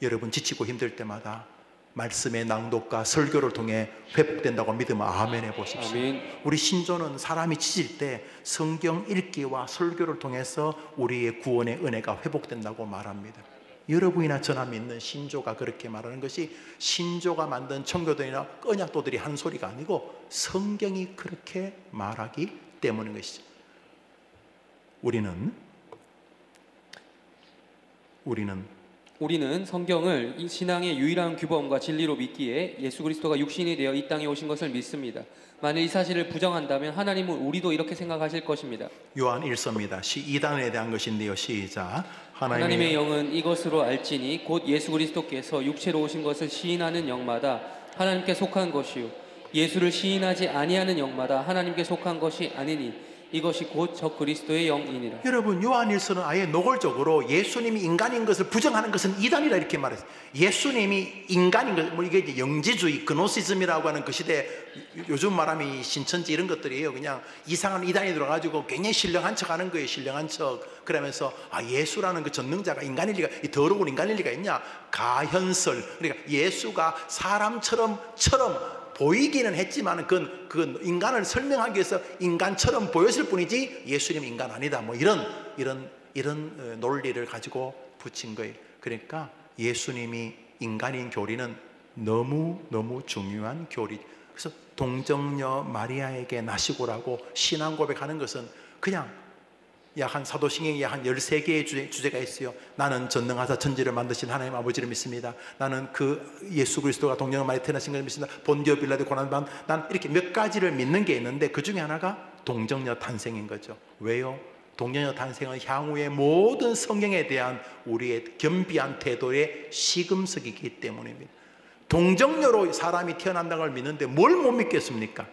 여러분 지치고 힘들 때마다 말씀의 낭독과 설교를 통해 회복된다고 믿으면 아멘 해보십시오. 아멘. 우리 신조는 사람이 지칠 때 성경 읽기와 설교를 통해서 우리의 구원의 은혜가 회복된다고 말합니다. 여러분이나 저나 믿는 신조가 그렇게 말하는 것이 신조가 만든 청교도이나 언약도들이 하는 소리가 아니고 성경이 그렇게 말하기 때문인 것이죠. 우리는 성경을 이 신앙의 유일한 규범과 진리로 믿기에 예수 그리스도가 육신이 되어 이 땅에 오신 것을 믿습니다. 만일 이 사실을 부정한다면 하나님은 우리도 이렇게 생각하실 것입니다. 요한 1서입니다. 2단에 대한 것인데요. 시작. 하나님의 영은 이것으로 알지니 곧 예수 그리스도께서 육체로 오신 것을 시인하는 영마다 하나님께 속한 것이요 예수를 시인하지 아니하는 영마다 하나님께 속한 것이 아니니 이것이 곧 저 그리스도의 영이니라. 여러분 요한일서는 아예 노골적으로 예수님이 인간인 것을 부정하는 것은 이단이라 이렇게 말했어요. 예수님이 인간인 것, 뭐 이게 이제 영지주의, 그노시즘이라고 하는 그 시대 요즘 말하면 신천지 이런 것들이에요. 그냥 이상한 이단이 들어가지고 굉장히 신령한 척하는 거예요. 신령한 척. 그러면서 예수라는 그 전능자가 인간일 리가, 이 더러운 인간일 리가 있냐? 가현설. 그러니까 예수가 사람처럼 보이기는 했지만 그건 인간을 설명하기 위해서 인간처럼 보였을 뿐이지 예수님은 인간 아니다. 뭐 이런 논리를 가지고 붙인 거예요. 그러니까 예수님이 인간인 교리는 너무 중요한 교리. 그래서 동정녀 마리아에게 나시고라고 신앙 고백하는 것은 그냥 약 한 사도신경에 약 한 13개의 주제가 있어요. 나는 전능하사 천지를 만드신 하나님 아버지를 믿습니다. 나는 그 예수 그리스도가 동정녀 마리아 태어나신 것을 믿습니다. 본디오 빌라데 고난받은 난 이렇게 몇 가지를 믿는 게 있는데 그 중에 하나가 동정녀 탄생인 거죠. 왜요? 동정녀 탄생은 향후의 모든 성경에 대한 우리의 겸비한 태도의 시금석이기 때문입니다. 동정녀로 사람이 태어난다는 걸 믿는데 뭘 못 믿겠습니까?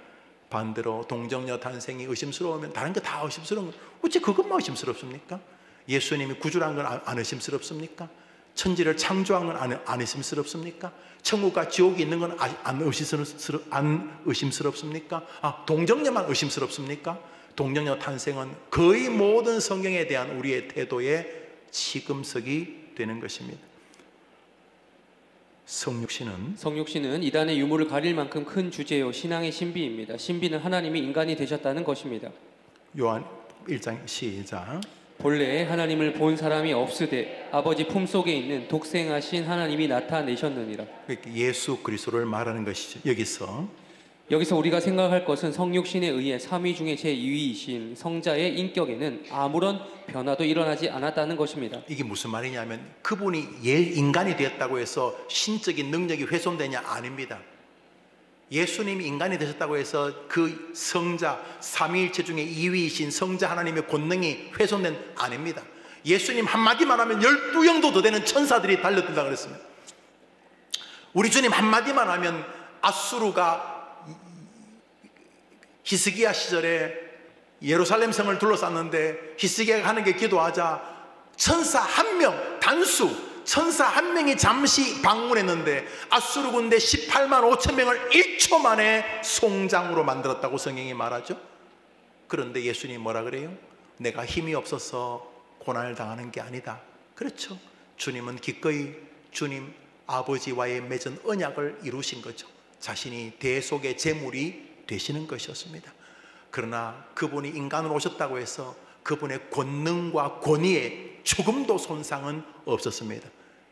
반대로 동정녀 탄생이 의심스러우면 다른 게 다 의심스러운 거예요. 어째 그것만 의심스럽습니까? 예수님이 구주란 건 안 의심스럽습니까? 천지를 창조한 건 안 의심스럽습니까? 천국과 지옥이 있는 건 안 의심스럽습니까? 동정녀만 의심스럽습니까? 동정녀 탄생은 거의 모든 성경에 대한 우리의 태도의 시금석이 되는 것입니다. 성육신은 이단의 유물을 가릴 만큼 큰 주제요 신앙의 신비입니다. 신비는 하나님이 인간이 되셨다는 것입니다. 요한 1장 시작. 본래 하나님을 본 사람이 없으되 아버지 품속에 있는 독생하신 하나님이 나타내셨느니라. 예수 그리스도를 말하는 것이죠. 여기서 우리가 생각할 것은 성육신에 의해 삼위 중에 제2위이신 성자의 인격에는 아무런 변화도 일어나지 않았다는 것입니다. 이게 무슨 말이냐면 그분이 인간이 되었다고 해서 신적인 능력이 훼손되냐? 아닙니다. 예수님이 인간이 되셨다고 해서 그 성자 삼위일체 중에 2위이신 성자 하나님의 권능이 훼손된 아닙니다. 예수님 한마디만 하면 12영도 더 되는 천사들이 달려든다고 그랬습니다. 우리 주님 한마디만 하면 아수르가 히스기야 시절에 예루살렘 성을 둘러쌌는데 히스기야가 하는 게 기도하자 천사 한 명, 단수 천사 한 명이 잠시 방문했는데 아수르 군대 18만 5천 명을 1초 만에 송장으로 만들었다고 성경이 말하죠. 그런데 예수님이 뭐라 그래요? 내가 힘이 없어서 고난을 당하는 게 아니다. 그렇죠. 주님은 기꺼이 주님 아버지와의 맺은 언약을 이루신 거죠. 자신이 대속의 제물이 되시는 것이었습니다. 그러나 그분이 인간으로 오셨다고 해서 그분의 권능과 권위에 조금도 손상은 없었습니다.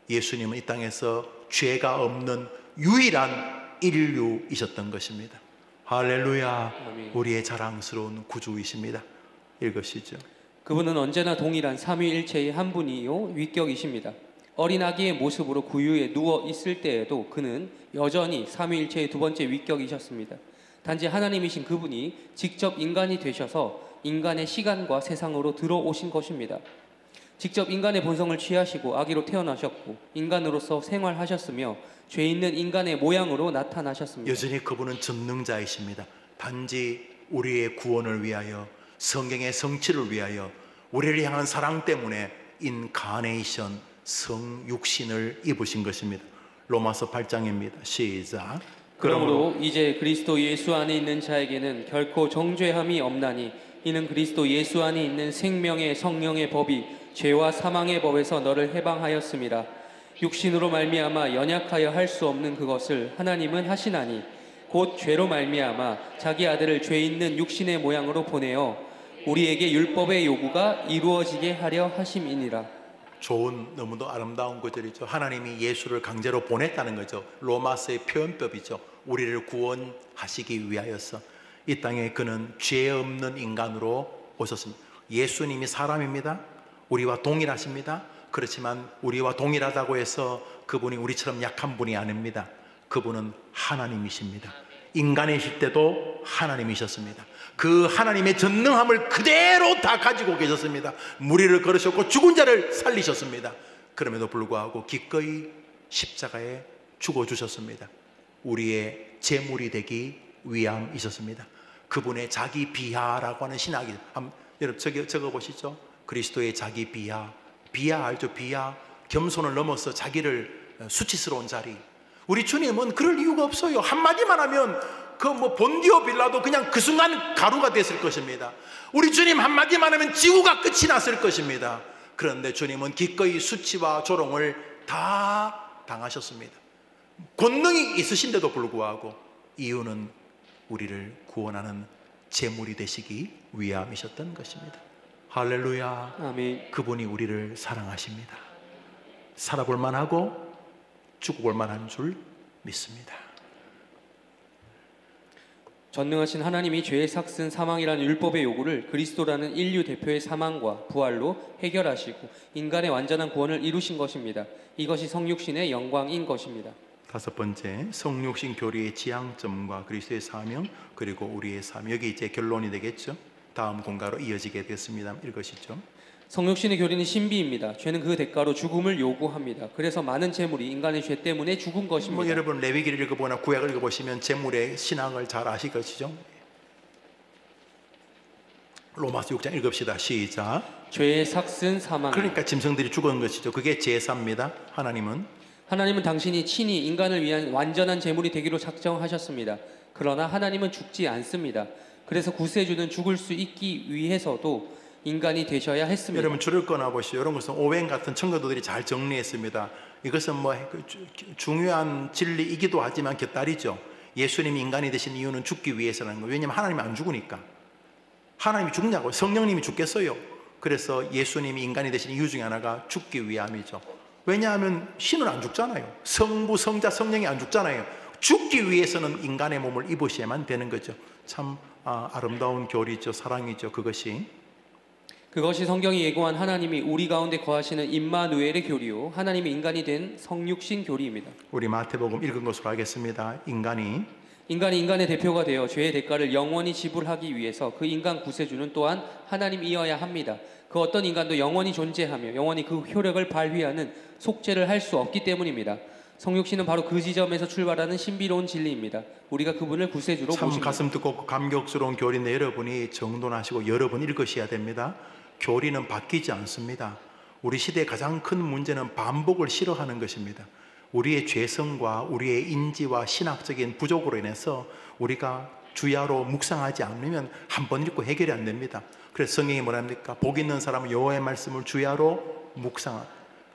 예수님은 이 땅에서 죄가 없는 유일한 인류이셨던 것입니다. 할렐루야. 아멘. 우리의 자랑스러운 구주이십니다. 읽으시죠. 그분은 언제나 동일한 삼위일체의 한 분이요 위격이십니다. 어린 아기의 모습으로 구유에 누워 있을 때에도 그는 여전히 삼위일체의 두 번째 위격이셨습니다. 단지 하나님이신 그분이 직접 인간이 되셔서 인간의 시간과 세상으로 들어오신 것입니다. 직접 인간의 본성을 취하시고 아기로 태어나셨고 인간으로서 생활하셨으며 죄 있는 인간의 모양으로 나타나셨습니다. 여전히 그분은 전능자이십니다. 단지 우리의 구원을 위하여, 성경의 성취를 위하여, 우리를 향한 사랑 때문에 인카네이션, 성육신을 입으신 것입니다. 로마서 8장입니다. 시작. 그러므로 이제 그리스도 예수 안에 있는 자에게는 결코 정죄함이 없나니 이는 그리스도 예수 안에 있는 생명의 성령의 법이 죄와 사망의 법에서 너를 해방하였음이라. 육신으로 말미암아 연약하여 할 수 없는 그것을 하나님은 하시나니 곧 죄로 말미암아 자기 아들을 죄 있는 육신의 모양으로 보내어 우리에게 율법의 요구가 이루어지게 하려 하심이니라. 좋은, 너무도 아름다운 구절이죠. 하나님이 예수를 강제로 보냈다는 거죠. 로마서의 표현법이죠. 우리를 구원하시기 위하여서 이 땅에 그는 죄 없는 인간으로 오셨습니다. 예수님이 사람입니다. 우리와 동일하십니다. 그렇지만 우리와 동일하다고 해서 그분이 우리처럼 약한 분이 아닙니다. 그분은 하나님이십니다. 인간이실 때도 하나님이셨습니다. 그 하나님의 전능함을 그대로 다 가지고 계셨습니다. 무리를 걸으셨고 죽은 자를 살리셨습니다. 그럼에도 불구하고 기꺼이 십자가에 죽어주셨습니다. 우리의 제물이 되기 위함이셨습니다. 그분의 자기 비하라고 하는 신학이, 여러분 적어보시죠. 그리스도의 자기 비하. 비하 알죠? 비하. 겸손을 넘어서 자기를 수치스러운 자리. 우리 주님은 그럴 이유가 없어요. 한마디만 하면 본디오 빌라도 그냥 그 순간 가루가 됐을 것입니다. 우리 주님 한마디만 하면 지구가 끝이 났을 것입니다. 그런데 주님은 기꺼이 수치와 조롱을 다 당하셨습니다. 권능이 있으신데도 불구하고 이유는 우리를 구원하는 제물이 되시기 위함이셨던 것입니다. 할렐루야. 아멘. 그분이 우리를 사랑하십니다. 살아볼 만하고 죽어볼 만한 줄 믿습니다. 전능하신 하나님이 죄의 삭슨 사망이라는 율법의 요구를 그리스도라는 인류 대표의 사망과 부활로 해결하시고 인간의 완전한 구원을 이루신 것입니다. 이것이 성육신의 영광인 것입니다. 다섯 번째, 성육신 교리의 지향점과 그리스도의 사명, 그리고 우리의 삶. 여기 이제 결론이 되겠죠. 다음 공가로 이어지게 됐습니다. 읽으시죠. 성육신의 교리는 신비입니다. 죄는 그 대가로 죽음을 요구합니다. 그래서 많은 제물이 인간의 죄 때문에 죽은 것입니다. 여러분 레위기를 읽어보거나 구약을 읽어보시면 제물의 신앙을 잘 아실 것이죠. 로마서 6장 읽읍시다. 시작. 죄의 삭슨 사망. 그러니까 짐승들이 죽은 것이죠. 그게 제사입니다. 하나님은 당신이 친히 인간을 위한 완전한 제물이 되기로 작정하셨습니다. 그러나 하나님은 죽지 않습니다. 그래서 구세주는 죽을 수 있기 위해서도 인간이 되셔야 했습니다. 여러분 줄을 꺼나 보시죠. 이런 것은 오웬 같은 청교도들이 잘 정리했습니다. 이것은 중요한 진리이기도 하지만 곁다리죠. 예수님이 인간이 되신 이유는 죽기 위해서라는 거예요. 왜냐하면 하나님이 안 죽으니까. 하나님이 죽냐고. 성령님이 죽겠어요. 그래서 예수님이 인간이 되신 이유 중에 하나가 죽기 위함이죠. 왜냐하면 신은 안 죽잖아요. 성부, 성자, 성령이 안 죽잖아요. 죽기 위해서는 인간의 몸을 입으셔야만 되는 거죠. 참 아름다운 교리죠. 사랑이죠. 그것이 성경이 예고한 하나님이 우리 가운데 거하시는 임마누엘의 교리요 하나님이 인간이 된 성육신 교리입니다. 우리 마태복음 읽은 것으로 하겠습니다. 인간이 인간의 대표가 되어 죄의 대가를 영원히 지불하기 위해서 그 인간 구세주는 또한 하나님이어야 합니다. 그 어떤 인간도 영원히 존재하며 영원히 그 효력을 발휘하는 속죄를 할 수 없기 때문입니다. 성육신은 바로 그 지점에서 출발하는 신비로운 진리입니다. 우리가 그분을 구세주로 참 모십니다. 가슴 뜨겁고 감격스러운 교리인데 여러분이 정돈하시고 여러 번 읽으셔야 됩니다. 교리는 바뀌지 않습니다. 우리 시대의 가장 큰 문제는 반복을 싫어하는 것입니다. 우리의 죄성과 우리의 인지와 신학적인 부족으로 인해서 우리가 주야로 묵상하지 않으면 한 번 읽고 해결이 안 됩니다. 그래서 성경이 뭐랍니까? 복 있는 사람은 여호와의 말씀을 주야로 묵상하라.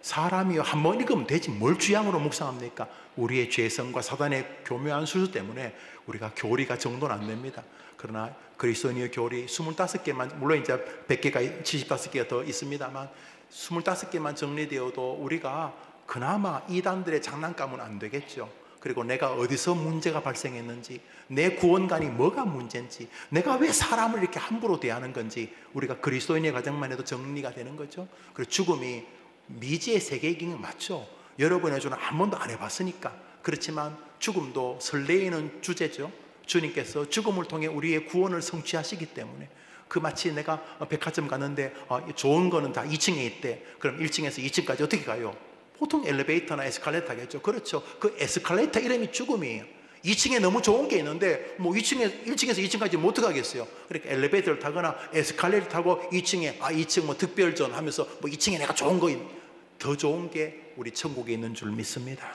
사람이 한 번 읽으면 되지 뭘 주양으로 묵상합니까? 우리의 죄성과 사단의 교묘한 수수 때문에 우리가 교리가 정돈 안 됩니다. 그러나 그리스도인의 교리 25개만, 물론 이제 100개가 75개가 더 있습니다만 25개만 정리되어도 우리가 그나마 이단들의 장난감은 안 되겠죠. 그리고 내가 어디서 문제가 발생했는지, 내 구원관이 뭐가 문제인지, 내가 왜 사람을 이렇게 함부로 대하는 건지 우리가 그리스도인의 가정만 해도 정리가 되는 거죠. 그리고 죽음이 미지의 세계이긴 맞죠. 여러분의 주는 한 번도 안 해봤으니까. 그렇지만 죽음도 설레이는 주제죠. 주님께서 죽음을 통해 우리의 구원을 성취하시기 때문에, 그 마치 내가 백화점 갔는데 좋은 거는 다 2층에 있대. 그럼 1층에서 2층까지 어떻게 가요? 보통 엘리베이터나 에스컬레이터 타겠죠. 그렇죠. 그 에스컬레이터 이름이 죽음이에요. 2층에 너무 좋은 게 있는데 뭐 1층에서 2층까지 못 들어가겠어요. 그러니까 엘리베이터를 타거나 에스컬레이터 타고 2층에 2층 뭐 특별전 하면서 뭐 2층에 내가 좋은 거 더 좋은 게 우리 천국에 있는 줄 믿습니다.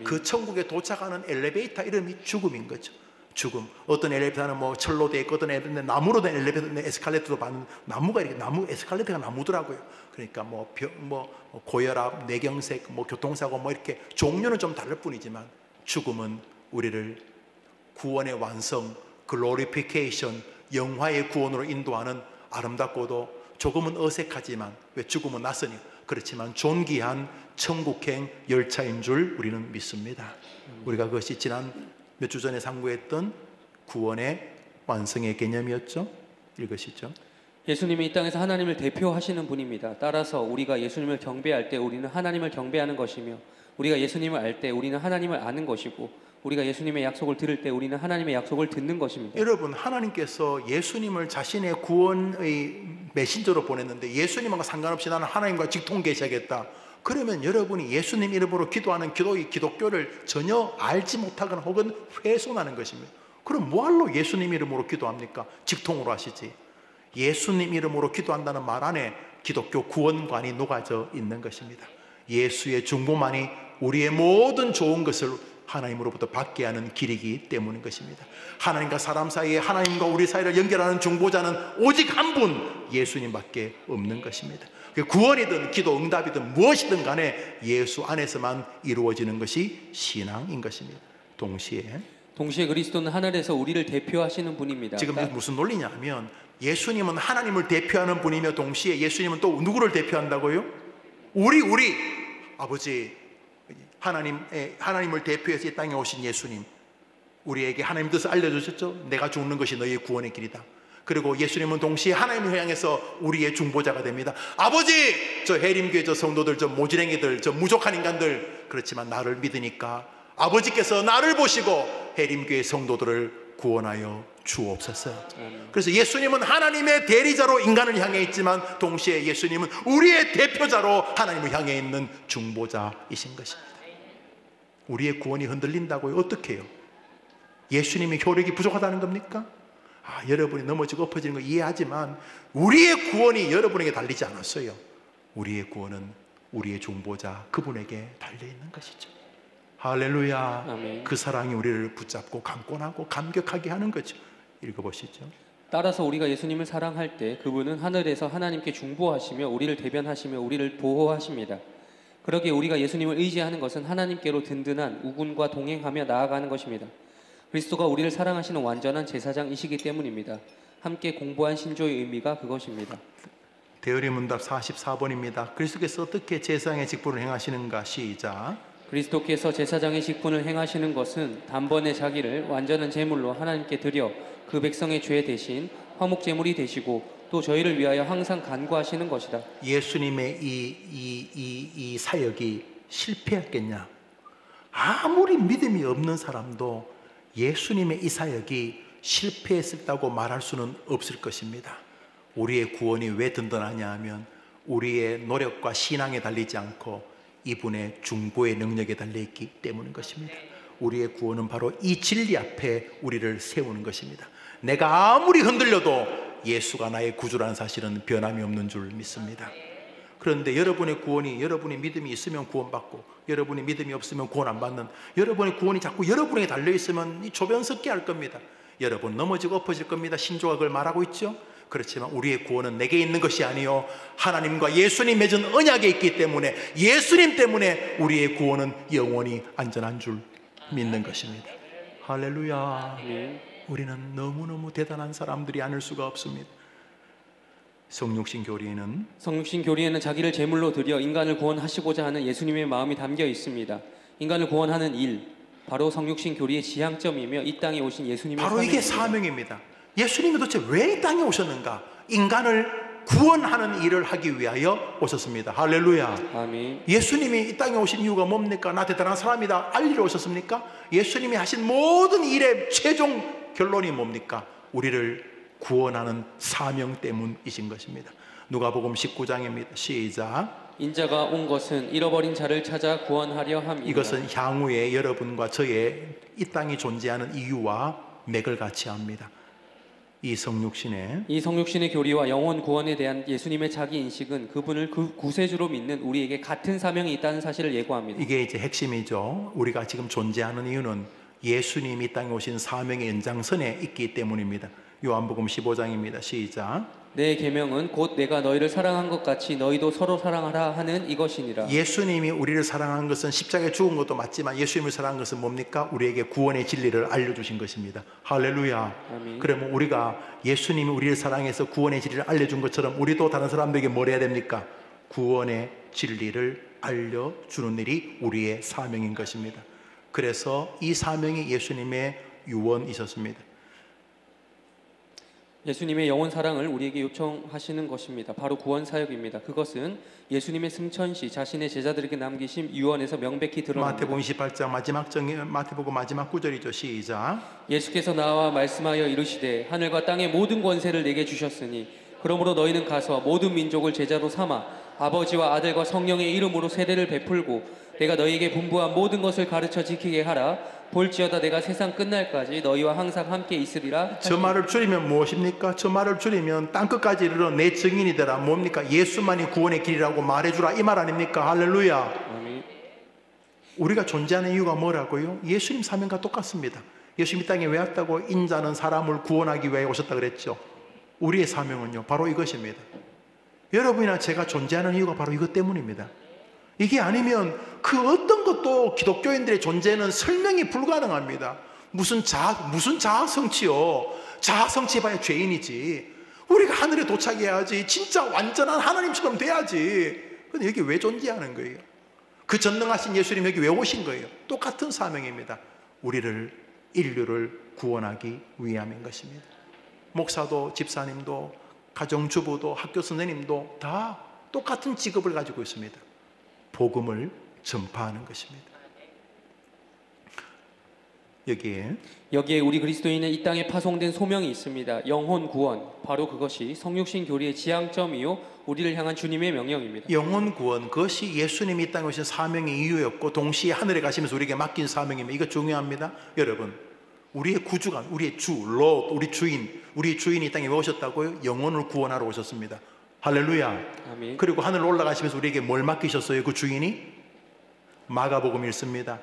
그 천국에 도착하는 엘리베이터 이름이 죽음인 거죠. 죽음. 어떤 엘리베이터는 뭐 철로 돼 있고, 어떤 엘리베이터는 나무로 된 엘리베이터, 에스컬레이터도 봤는데 나무가 이렇게 에스컬레이터가 나무더라고요. 그러니까 뭐 고혈압, 뇌경색, 뭐 교통사고 뭐 이렇게 종류는 좀 다를 뿐이지만 죽음은 우리를 구원의 완성, 글로리피케이션, 영화의 구원으로 인도하는 아름답고도 조금은 어색하지만, 왜 죽음은 낯서니, 그렇지만 존귀한 천국행 열차인 줄 우리는 믿습니다. 우리가 그것이 지난 몇 주 전에 상고했던 구원의 완성의 개념이었죠. 읽으시죠. 예수님이 이 땅에서 하나님을 대표하시는 분입니다. 따라서 우리가 예수님을 경배할 때 우리는 하나님을 경배하는 것이며, 우리가 예수님을 알 때 우리는 하나님을 아는 것이고, 우리가 예수님의 약속을 들을 때 우리는 하나님의 약속을 듣는 것입니다. 여러분, 하나님께서 예수님을 자신의 구원의 메신저로 보냈는데 예수님과 상관없이 나는 하나님과 직통계시하겠다. 그러면 여러분이 예수님 이름으로 기도하는 기독교를 전혀 알지 못하거나 혹은 훼손하는 것입니다. 그럼 뭐할로 예수님 이름으로 기도합니까? 직통으로 하시지. 예수님 이름으로 기도한다는 말 안에 기독교 구원관이 녹아져 있는 것입니다. 예수의 중보만이 우리의 모든 좋은 것을 하나님으로부터 받게 하는 길이기 때문인 것입니다. 하나님과 사람 사이에, 하나님과 우리 사이를 연결하는 중보자는 오직 한 분, 예수님밖에 없는 것입니다. 구원이든 기도 응답이든 무엇이든 간에 예수 안에서만 이루어지는 것이 신앙인 것입니다. 동시에 그리스도는 하늘에서 우리를 대표하시는 분입니다. 지금 무슨 논리냐면, 예수님은 하나님을 대표하는 분이며 동시에 예수님은 또 누구를 대표한다고요? 우리 아버지 하나님을 대표해서 이 땅에 오신 예수님, 우리에게 하나님 뜻을 알려주셨죠. 내가 죽는 것이 너희의 구원의 길이다. 그리고 예수님은 동시에 하나님을 향해서 우리의 중보자가 됩니다. 아버지, 저 해림교회 저 성도들, 저 모지랭이들, 저 무족한 인간들, 그렇지만 나를 믿으니까 아버지께서 나를 보시고 해림교회 성도들을 구원하여 주옵소서. 그래서 예수님은 하나님의 대리자로 인간을 향해 있지만 동시에 예수님은 우리의 대표자로 하나님을 향해 있는 중보자이신 것입니다. 우리의 구원이 흔들린다고요? 어떻게 해요? 예수님의 효력이 부족하다는 겁니까? 여러분이 넘어지고 엎어지는 거 이해하지만 우리의 구원이 여러분에게 달리지 않았어요. 우리의 구원은 우리의 중보자 그분에게 달려있는 것이죠. 할렐루야. 아멘. 그 사랑이 우리를 붙잡고 강권하고 감격하게 하는 거죠. 읽어보시죠. 따라서 우리가 예수님을 사랑할 때 그분은 하늘에서 하나님께 중보하시며 우리를 대변하시며 우리를 보호하십니다. 그러기에 우리가 예수님을 의지하는 것은 하나님께로 든든한 우군과 동행하며 나아가는 것입니다. 그리스도가 우리를 사랑하시는 완전한 제사장이시기 때문입니다. 함께 공부한 신조의 의미가 그것입니다. 대의문답 44번입니다. 그리스도께서 어떻게 제사장의 직분을 행하시는가? 시작. 그리스도께서 제사장의 직분을 행하시는 것은 단번에 자기를 완전한 제물로 하나님께 드려 그 백성의 죄 대신 화목 제물이 되시고 또 저희를 위하여 항상 간구하시는 것이다. 예수님의 이 사역이 실패했겠냐? 아무리 믿음이 없는 사람도 예수님의 이 사역이 실패했다고 말할 수는 없을 것입니다. 우리의 구원이 왜 든든하냐 하면 우리의 노력과 신앙에 달리지 않고 이분의 중보의 능력에 달려있기 때문인 것입니다. 우리의 구원은 바로 이 진리 앞에 우리를 세우는 것입니다. 내가 아무리 흔들려도 예수가 나의 구주라는 사실은 변함이 없는 줄 믿습니다. 그런데 여러분의 구원이, 여러분의 믿음이 있으면 구원받고 여러분의 믿음이 없으면 구원 안 받는, 여러분의 구원이 자꾸 여러분에게 달려있으면 이 조변석게 할 겁니다. 여러분 넘어지고 엎어질 겁니다. 신조가 그걸 말하고 있죠. 그렇지만 우리의 구원은 내게 있는 것이 아니요 하나님과 예수님 맺은 언약에 있기 때문에 예수님 때문에 우리의 구원은 영원히 안전한 줄 믿는 것입니다. 할렐루야. 우리는 너무너무 대단한 사람들이 아닐 수가 없습니다. 성육신 교리에는 자기를 제물로 드려 인간을 구원하시고자 하는 예수님의 마음이 담겨 있습니다. 인간을 구원하는 일, 바로 성육신 교리의 지향점이며 이 땅에 오신 예수님의 바로 이게 사명입니다. 예수님이 도대체 왜 이 땅에 오셨는가? 인간을 구원하는 일을 하기 위하여 오셨습니다. 할렐루야. 아멘. 예수님이 이 땅에 오신 이유가 뭡니까? 나 대단한 사람이다 알리러 오셨습니까? 예수님이 하신 모든 일의 최종 결론이 뭡니까? 우리를 구원하는 사명 때문이신 것입니다. 누가복음 19장입니다. 시작. 인자가 온 것은 잃어버린 자를 찾아 구원하려 함이라. 이것은 향후에 여러분과 저의 이 땅이 존재하는 이유와 맥을 같이 합니다. 이 성육신의 교리와 영혼 구원에 대한 예수님의 자기 인식은 그분을 그 구세주로 믿는 우리에게 같은 사명이 있다는 사실을 예고합니다. 이게 이제 핵심이죠. 우리가 지금 존재하는 이유는 예수님이 이 땅에 오신 사명의 연장선에 있기 때문입니다. 요한복음 15장입니다. 시작. 내 계명은 곧 내가 너희를 사랑한 것 같이 너희도 서로 사랑하라 하는 이것이니라. 예수님이 우리를 사랑한 것은 십자가에 죽은 것도 맞지만 예수님을 사랑한 것은 뭡니까? 우리에게 구원의 진리를 알려주신 것입니다. 할렐루야. 아멘. 그러면 우리가 예수님이 우리를 사랑해서 구원의 진리를 알려준 것처럼 우리도 다른 사람들에게 뭘 해야 됩니까? 구원의 진리를 알려주는 일이 우리의 사명인 것입니다. 그래서 이 사명이 예수님의 유언이셨습니다. 예수님의 영원 사랑을 우리에게 요청하시는 것입니다. 바로 구원 사역입니다. 그것은 예수님의 승천시 자신의 제자들에게 남기신 유언에서 명백히 드러납니다. 마태복음 28장 마지막 정의 마태복음 마지막 구절이죠. 시작. 예수께서 나와 말씀하여 이르시되 하늘과 땅의 모든 권세를 내게 주셨으니 그러므로 너희는 가서 모든 민족을 제자로 삼아 아버지와 아들과 성령의 이름으로 세례를 베풀고 내가 너희에게 분부한 모든 것을 가르쳐 지키게 하라. 볼지어다 내가 세상 끝날까지 너희와 항상 함께 있으리라. 저 말을 줄이면 무엇입니까? 저 말을 줄이면 땅끝까지 이르러 내 증인이 되라. 뭡니까? 예수만이 구원의 길이라고 말해주라 이 말 아닙니까? 할렐루야. 아멘. 우리가 존재하는 이유가 뭐라고요? 예수님 사명과 똑같습니다. 예수님 이 땅에 왜 왔다고? 인자는 사람을 구원하기 위해 오셨다 그랬죠. 우리의 사명은요 바로 이것입니다. 여러분이나 제가 존재하는 이유가 바로 이것 때문입니다. 이게 아니면 그 어떤 것도 기독교인들의 존재는 설명이 불가능합니다. 무슨 자아성취요. 자아성취해봐야 죄인이지. 우리가 하늘에 도착해야지. 진짜 완전한 하나님처럼 돼야지. 근데 여기 왜 존재하는 거예요? 그 전능하신 예수님 여기 왜 오신 거예요? 똑같은 사명입니다. 인류를 구원하기 위함인 것입니다. 목사도 집사님도 가정주부도 학교 선생님도 다 똑같은 직업을 가지고 있습니다. 복음을 전파하는 것입니다. 여기에 우리 그리스도인은 이 땅에 파송된 소명이 있습니다. 영혼 구원, 바로 그것이 성육신 교리의 지향점이요 우리를 향한 주님의 명령입니다. 영혼 구원, 그것이 예수님이 이 땅에 오신 사명의 이유였고 동시에 하늘에 가시면서 우리에게 맡긴 사명입니다. 이거 중요합니다. 여러분, 우리의 구주가, 우리의 주, 로드, 우리 주인이 이 땅에 왜 오셨다고요? 영혼을 구원하러 오셨습니다. 할렐루야. 아멘. 그리고 하늘로 올라가시면서 우리에게 뭘 맡기셨어요? 그 주인이? 마가복음 읽습니다.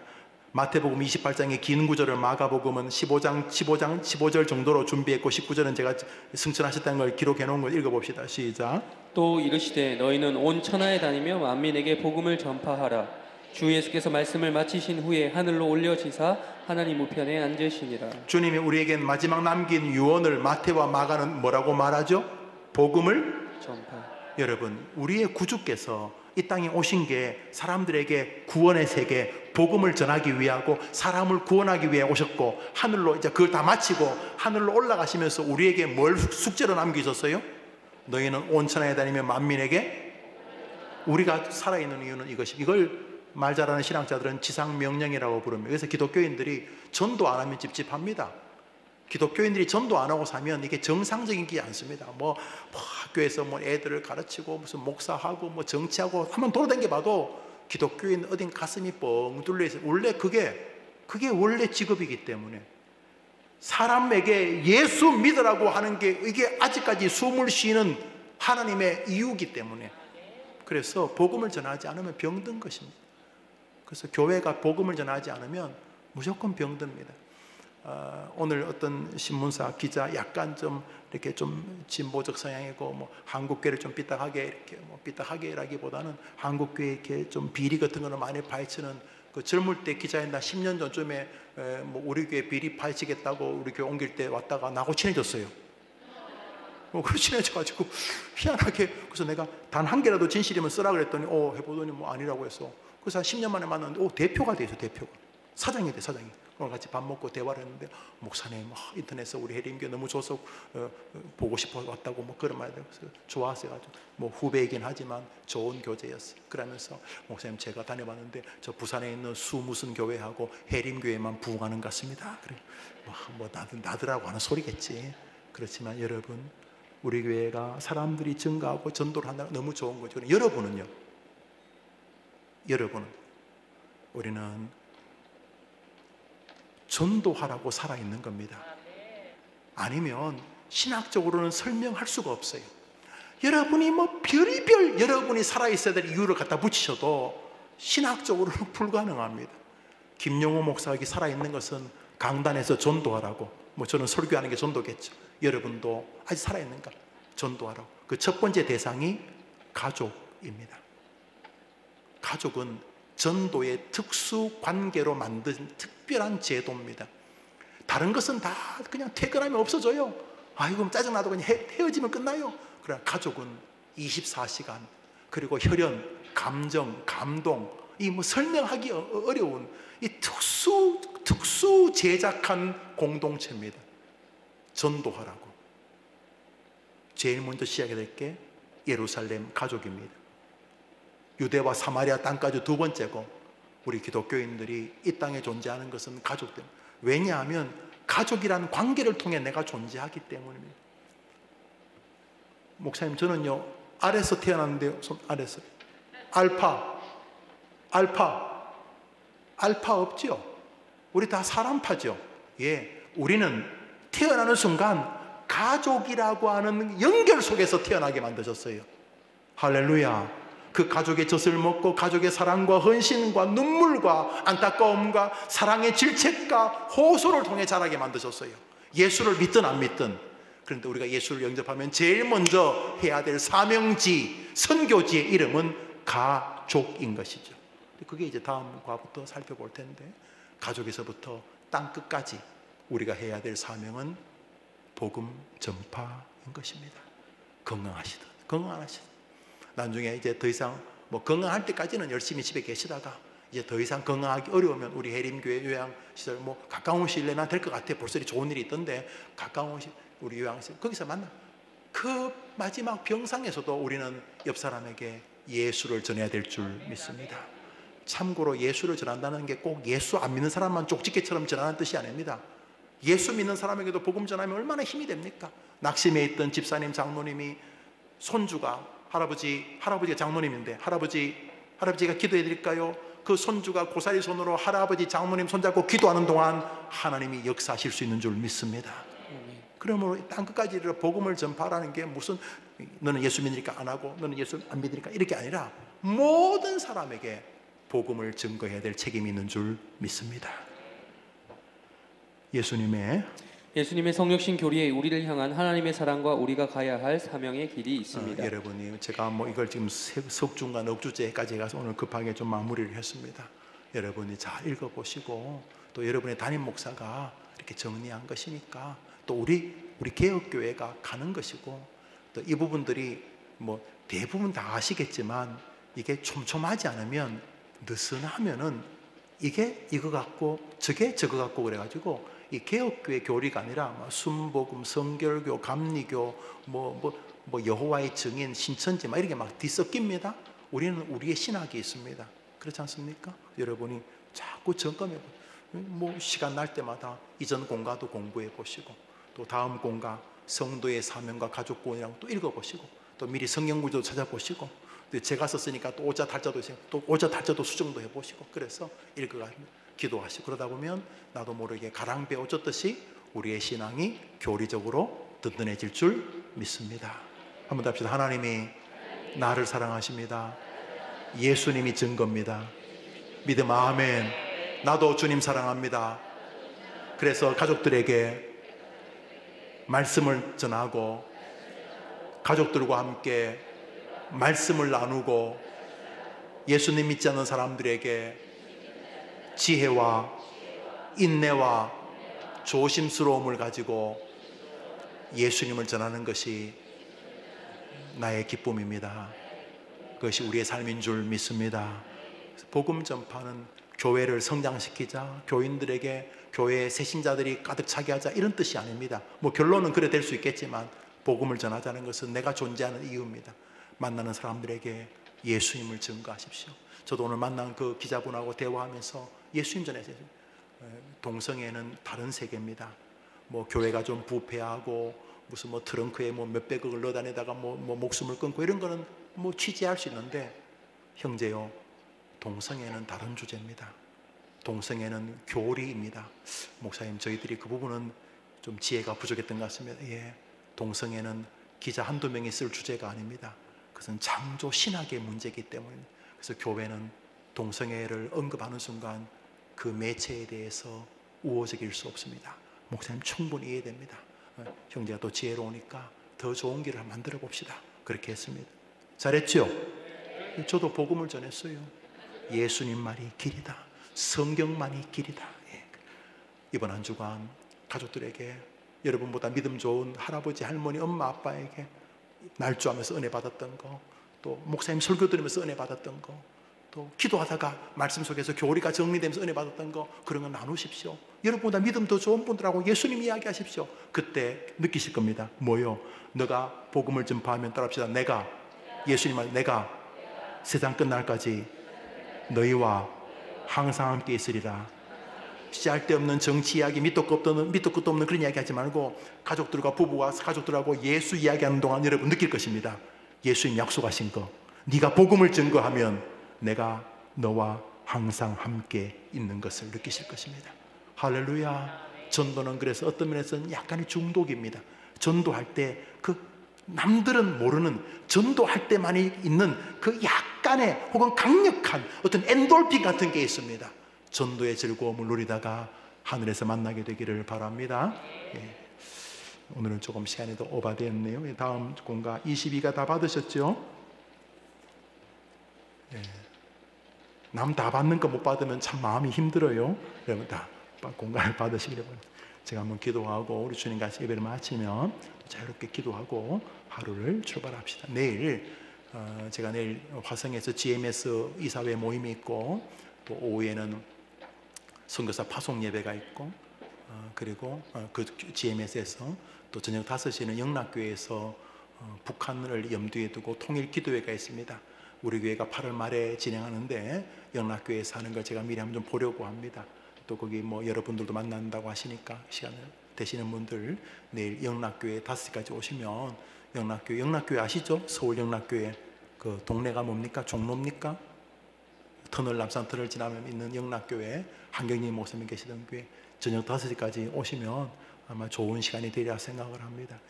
마태복음 28장의 긴 구절을 마가복음은 15절 정도로 준비했고 19절은 제가 승천하셨다는 걸 기록해 놓은 걸 읽어봅시다. 시작. 또 이르시되 너희는 온 천하에 다니며 만민에게 복음을 전파하라. 주 예수께서 말씀을 마치신 후에 하늘로 올려지사 하나님 우편에 앉으시니라. 주님이 우리에게 마지막 남긴 유언을 마태와 마가는 뭐라고 말하죠? 복음을 전파. 여러분, 우리의 구주께서 이 땅에 오신 게 사람들에게 구원의 세계, 복음을 전하기 위하고 사람을 구원하기 위해 오셨고 하늘로 이제 그걸 다 마치고 하늘로 올라가시면서 우리에게 뭘 숙제로 남기셨어요? 너희는 온 천하에 다니며 만민에게. 우리가 살아있는 이유는 이걸 말 잘하는 신앙자들은 지상명령이라고 부릅니다. 그래서 기독교인들이 전도 안 하면 찝찝합니다. 기독교인들이 전도 안 하고 사면 이게 정상적인 게 않습니다. 뭐 학교에서 애들을 가르치고 무슨 목사하고 정치하고 한번 돌아다녀 봐도 기독교인 어딘 가슴이 뻥 뚫려 있어요. 원래 그게 원래 직업이기 때문에 사람에게 예수 믿으라고 하는 게 이게 아직까지 숨을 쉬는 하나님의 이유이기 때문에 그래서 복음을 전하지 않으면 병든 것입니다. 그래서 교회가 복음을 전하지 않으면 무조건 병듭니다. 오늘 어떤 신문사 기자 약간 좀 이렇게 좀 진보적 성향이고 뭐 한국교회를 좀 삐딱하게 이렇게 뭐 삐딱하게라기보다는 한국교회 이렇게 좀 비리 같은 거는 많이 파헤치는 그 젊을 때 기자였나 10년 전쯤에 뭐 우리 교회 비리 파헤치겠다고 우리 교회 옮길 때 왔다가 나하고 친해졌어요. 그렇게 친해져가지고 희한하게 그래서 내가 단 한 개라도 진실이면 쓰라 그랬더니 해보더니 뭐 아니라고 해서 그래서 한 10년 만에 만났는데 대표가 돼서 대표가 사장이 돼 사장이. 오늘 같이 밥 먹고 대화를 했는데 목사님 인터넷에서 우리 해림교회 너무 좋아서 보고 싶어 왔다고 뭐 그런 말을 해서 좋았어요. 뭐 후배이긴 하지만 좋은 교제였어요. 그러면서 목사님 제가 다녀봤는데 저 부산에 있는 수 무슨 교회하고 해림교회만 부흥하는 것 같습니다. 그래 뭐 나들하고 하는 소리겠지. 그렇지만 여러분 우리 교회가 사람들이 증가하고 전도를 한다는 너무 좋은 거죠. 여러분은요? 여러분은 우리는 전도하라고 살아있는 겁니다. 아니면 신학적으로는 설명할 수가 없어요. 여러분이 뭐 별의별 여러분이 살아있어야 될 이유를 갖다 붙이셔도 신학적으로는 불가능합니다. 김용호 목사가 살아있는 것은 강단에서 전도하라고 뭐 저는 설교하는 게 전도겠죠. 여러분도 아직 살아있는가? 전도하라고. 그 첫 번째 대상이 가족입니다. 가족은 전도의 특수 관계로 만든 특별한 제도입니다. 다른 것은 다 그냥 퇴근하면 없어져요. 아이고 짜증나도 그냥 헤어지면 끝나요. 그러나 가족은 24시간 그리고 혈연, 감정, 감동 이 뭐 설명하기 어려운 이 특수 제작한 공동체입니다. 전도하라고. 제일 먼저 시작해야 될 게 예루살렘 가족입니다. 유대와 사마리아 땅까지 두 번째고 우리 기독교인들이 이 땅에 존재하는 것은 가족 때문에. 왜냐하면 가족이라는 관계를 통해 내가 존재하기 때문입니다. 목사님 저는요 알에서 태어났는데요. 손 알에서 알파 없죠? 우리 다 사람파죠. 예, 우리는 태어나는 순간 가족이라고 하는 연결 속에서 태어나게 만드셨어요. 할렐루야. 그 가족의 젖을 먹고 가족의 사랑과 헌신과 눈물과 안타까움과 사랑의 질책과 호소를 통해 자라게 만드셨어요. 예수를 믿든 안 믿든. 그런데 우리가 예수를 영접하면 제일 먼저 해야 될 사명지, 선교지의 이름은 가족인 것이죠. 그게 이제 다음 과부터 살펴볼 텐데 가족에서부터 땅끝까지 우리가 해야 될 사명은 복음 전파인 것입니다. 건강하시든 건강 안 하시든 나중에 이제 더 이상 뭐 건강할 때까지는 열심히 집에 계시다가 이제 더 이상 건강하기 어려우면 우리 해림교회 요양시설 뭐 가까운 시일 내나 될 것 같아. 벌써 좋은 일이 있던데 가까운 시일 우리 요양시설 거기서 만나. 그 마지막 병상에서도 우리는 옆 사람에게 예수를 전해야 될 줄 믿습니다. 참고로 예수를 전한다는 게 꼭 예수 안 믿는 사람만 쪽집게처럼 전하는 뜻이 아닙니다. 예수 믿는 사람에게도 복음 전하면 얼마나 힘이 됩니까? 낙심해 있던 집사님 장로님이 손주가 할아버지가 장로님인데 할아버지가 기도해 드릴까요? 그 손주가 고사리 손으로 할아버지 장로님 손잡고 기도하는 동안 하나님이 역사하실 수 있는 줄 믿습니다. 그러므로 땅끝까지 이르러 복음을 전파하라는 게 무슨 너는 예수 믿으니까 안 하고 너는 예수 안 믿으니까 이렇게 아니라 모든 사람에게 복음을 증거해야 될 책임이 있는 줄 믿습니다. 예수님의 성육신 교리에 우리를 향한 하나님의 사랑과 우리가 가야 할 사명의 길이 있습니다. 여러분이 제가 뭐 이걸 지금 석주인가 넉주째까지 가서 오늘 급하게 좀 마무리를 했습니다. 여러분이 잘 읽어보시고 또 여러분의 담임 목사가 이렇게 정리한 것이니까 또 우리 개혁교회가 가는 것이고 또 이 부분들이 뭐 대부분 다 아시겠지만 이게 촘촘하지 않으면 느슨하면은 이게 이거 같고 저게 저거 같고 그래가지고 이 개혁교회 교리가 아니라 순복음, 성결교, 감리교, 뭐 여호와의 증인, 신천지 막 이렇게 막 뒤섞입니다. 우리는 우리의 신학이 있습니다. 그렇지 않습니까? 여러분이 자꾸 점검해 뭐 시간 날 때마다 이전 공가도 공부해 보시고 또 다음 공가 성도의 사명과 가족구원이랑 또 읽어보시고 또 미리 성경 구조도 찾아보시고 제가 썼으니까 또 오자 달자도 있어요. 또 오자 달자도 수정도 해보시고 그래서 읽어가지고 기도하시고 그러다 보면 나도 모르게 가랑배 오졌듯이 우리의 신앙이 교리적으로 든든해질 줄 믿습니다. 한번 더 합시다. 하나님이 나를 사랑하십니다. 예수님이 증거입니다. 믿음 아멘. 나도 주님 사랑합니다. 그래서 가족들에게 말씀을 전하고 가족들과 함께 말씀을 나누고 예수님 믿지 않는 사람들에게 지혜와 인내와 조심스러움을 가지고 예수님을 전하는 것이 나의 기쁨입니다. 그것이 우리의 삶인 줄 믿습니다. 복음 전파는 교회를 성장시키자, 교인들에게 교회의 새신자들이 가득 차게 하자, 이런 뜻이 아닙니다. 뭐 결론은 그래 될 수 있겠지만 복음을 전하자는 것은 내가 존재하는 이유입니다. 만나는 사람들에게 예수님을 증거하십시오. 저도 오늘 만난 그 기자분하고 대화하면서 예수님 전했어요. 동성애는 다른 세계입니다. 뭐 교회가 좀 부패하고 무슨 뭐 트렁크에 뭐 몇백억을 넣어 다니다가 뭐 목숨을 끊고 이런 거는 뭐 취재할 수 있는데, 형제요, 동성애는 다른 주제입니다. 동성애는 교리입니다. 목사님, 저희들이 그 부분은 좀 지혜가 부족했던 것 같습니다. 예, 동성애는 기자 한두 명이 쓸 주제가 아닙니다. 그것은 창조 신학의 문제이기 때문입니다. 그래서 교회는 동성애를 언급하는 순간 그 매체에 대해서 우호적일 수 없습니다. 목사님 충분히 이해됩니다. 형제가 또 지혜로우니까 더 좋은 길을 만들어 봅시다. 그렇게 했습니다. 잘했죠? 저도 복음을 전했어요. 예수님 말이 길이다, 성경만이 길이다. 예. 이번 한 주간 가족들에게, 여러분보다 믿음 좋은 할아버지, 할머니, 엄마, 아빠에게 날조하면서 은혜 받았던 거, 또 목사님 설교 들으면서 은혜 받았던 거, 또 기도하다가 말씀 속에서 교리가 정리되면서 은혜 받았던 거, 그런 거 나누십시오. 여러분보다 믿음 더 좋은 분들하고 예수님 이야기하십시오. 그때 느끼실 겁니다. 뭐요? 너가 복음을 전파하면, 따라합시다. 내가, 예수님 말, 내가 세상 끝날까지 너희와 항상 함께 있으리라. 쓸데없는 정치 이야기, 밑도 끝도 없는 그런 이야기 하지 말고, 가족들과 부부와 가족들하고 예수 이야기하는 동안 여러분 느낄 것입니다. 예수님 약속하신 거, 네가 복음을 증거하면 내가 너와 항상 함께 있는 것을 느끼실 것입니다. 할렐루야. 전도는 그래서 어떤 면에서는 약간의 중독입니다. 전도할 때 그 남들은 모르는, 전도할 때만이 있는 그 약간의 혹은 강력한 어떤 엔돌핀 같은 게 있습니다. 전도의 즐거움을 누리다가 하늘에서 만나게 되기를 바랍니다. 예. 오늘은 조금 시간이 더 오바됐네요. 다음 공가 22가 다 받으셨죠? 예. 남 다 받는 거 못 받으면 참 마음이 힘들어요. 여러분 다 공간을 받으시기를 바랍니다. 제가 한번 기도하고 우리 주님 같이 예배를 마치면 자유롭게 기도하고 하루를 출발합시다. 내일 제가 내일 화성에서 GMS 이사회 모임이 있고, 또 오후에는 선교사 파송 예배가 있고, 그리고 그 GMS에서 또 저녁 5시에는 영락교회에서 북한을 염두에 두고 통일 기도회가 있습니다. 우리 교회가 8월 말에 진행하는데 영락교회에서 하는 걸 제가 미리 한번 좀 보려고 합니다. 또 거기 뭐 여러분들도 만난다고 하시니까 시간을 되시는 분들 내일 영락교회 5시까지 오시면, 영락교회 아시죠? 서울 영락교회 그 동네가 뭡니까? 종로입니까? 남산 터널 지나면 있는 영락교회, 한경님 목사님 계시던 교회, 저녁 5시까지 오시면 아마 좋은 시간이 되리라 생각을 합니다.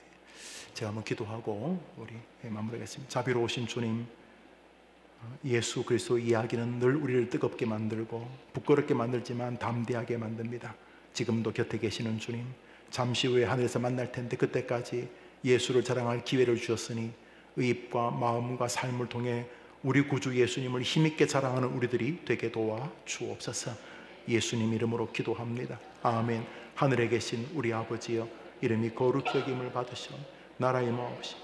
제가 한번 기도하고 우리 마무리하겠습니다. 자비로우신 주님, 예수 그리스도 이야기는 늘 우리를 뜨겁게 만들고 부끄럽게 만들지만 담대하게 만듭니다. 지금도 곁에 계시는 주님, 잠시 후에 하늘에서 만날 텐데 그때까지 예수를 자랑할 기회를 주셨으니 의입과 마음과 삶을 통해 우리 구주 예수님을 힘있게 자랑하는 우리들이 되게 도와 주옵소서. 예수님 이름으로 기도합니다. 아멘. 하늘에 계신 우리 아버지여, 이름이 거룩히 여김을 받으시오. 나라의 마옵시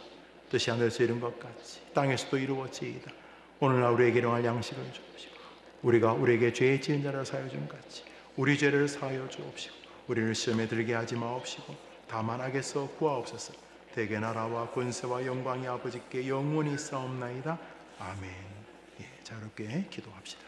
뜻이 하늘에서 이룬 것 같이 땅에서도 이루어지이다. 오늘날 우리에게 일용할 양식을 주옵시고, 우리가 우리에게 죄 지은 자를 사하여 준 같이 우리 죄를 사하여 주옵시고, 우리를 시험에 들게 하지 마옵시고 다만 악에서 구하옵소서. 대개 나라와 권세와 영광이 아버지께 영원히 있사옵나이다. 아멘. 예, 자유롭게 기도합시다.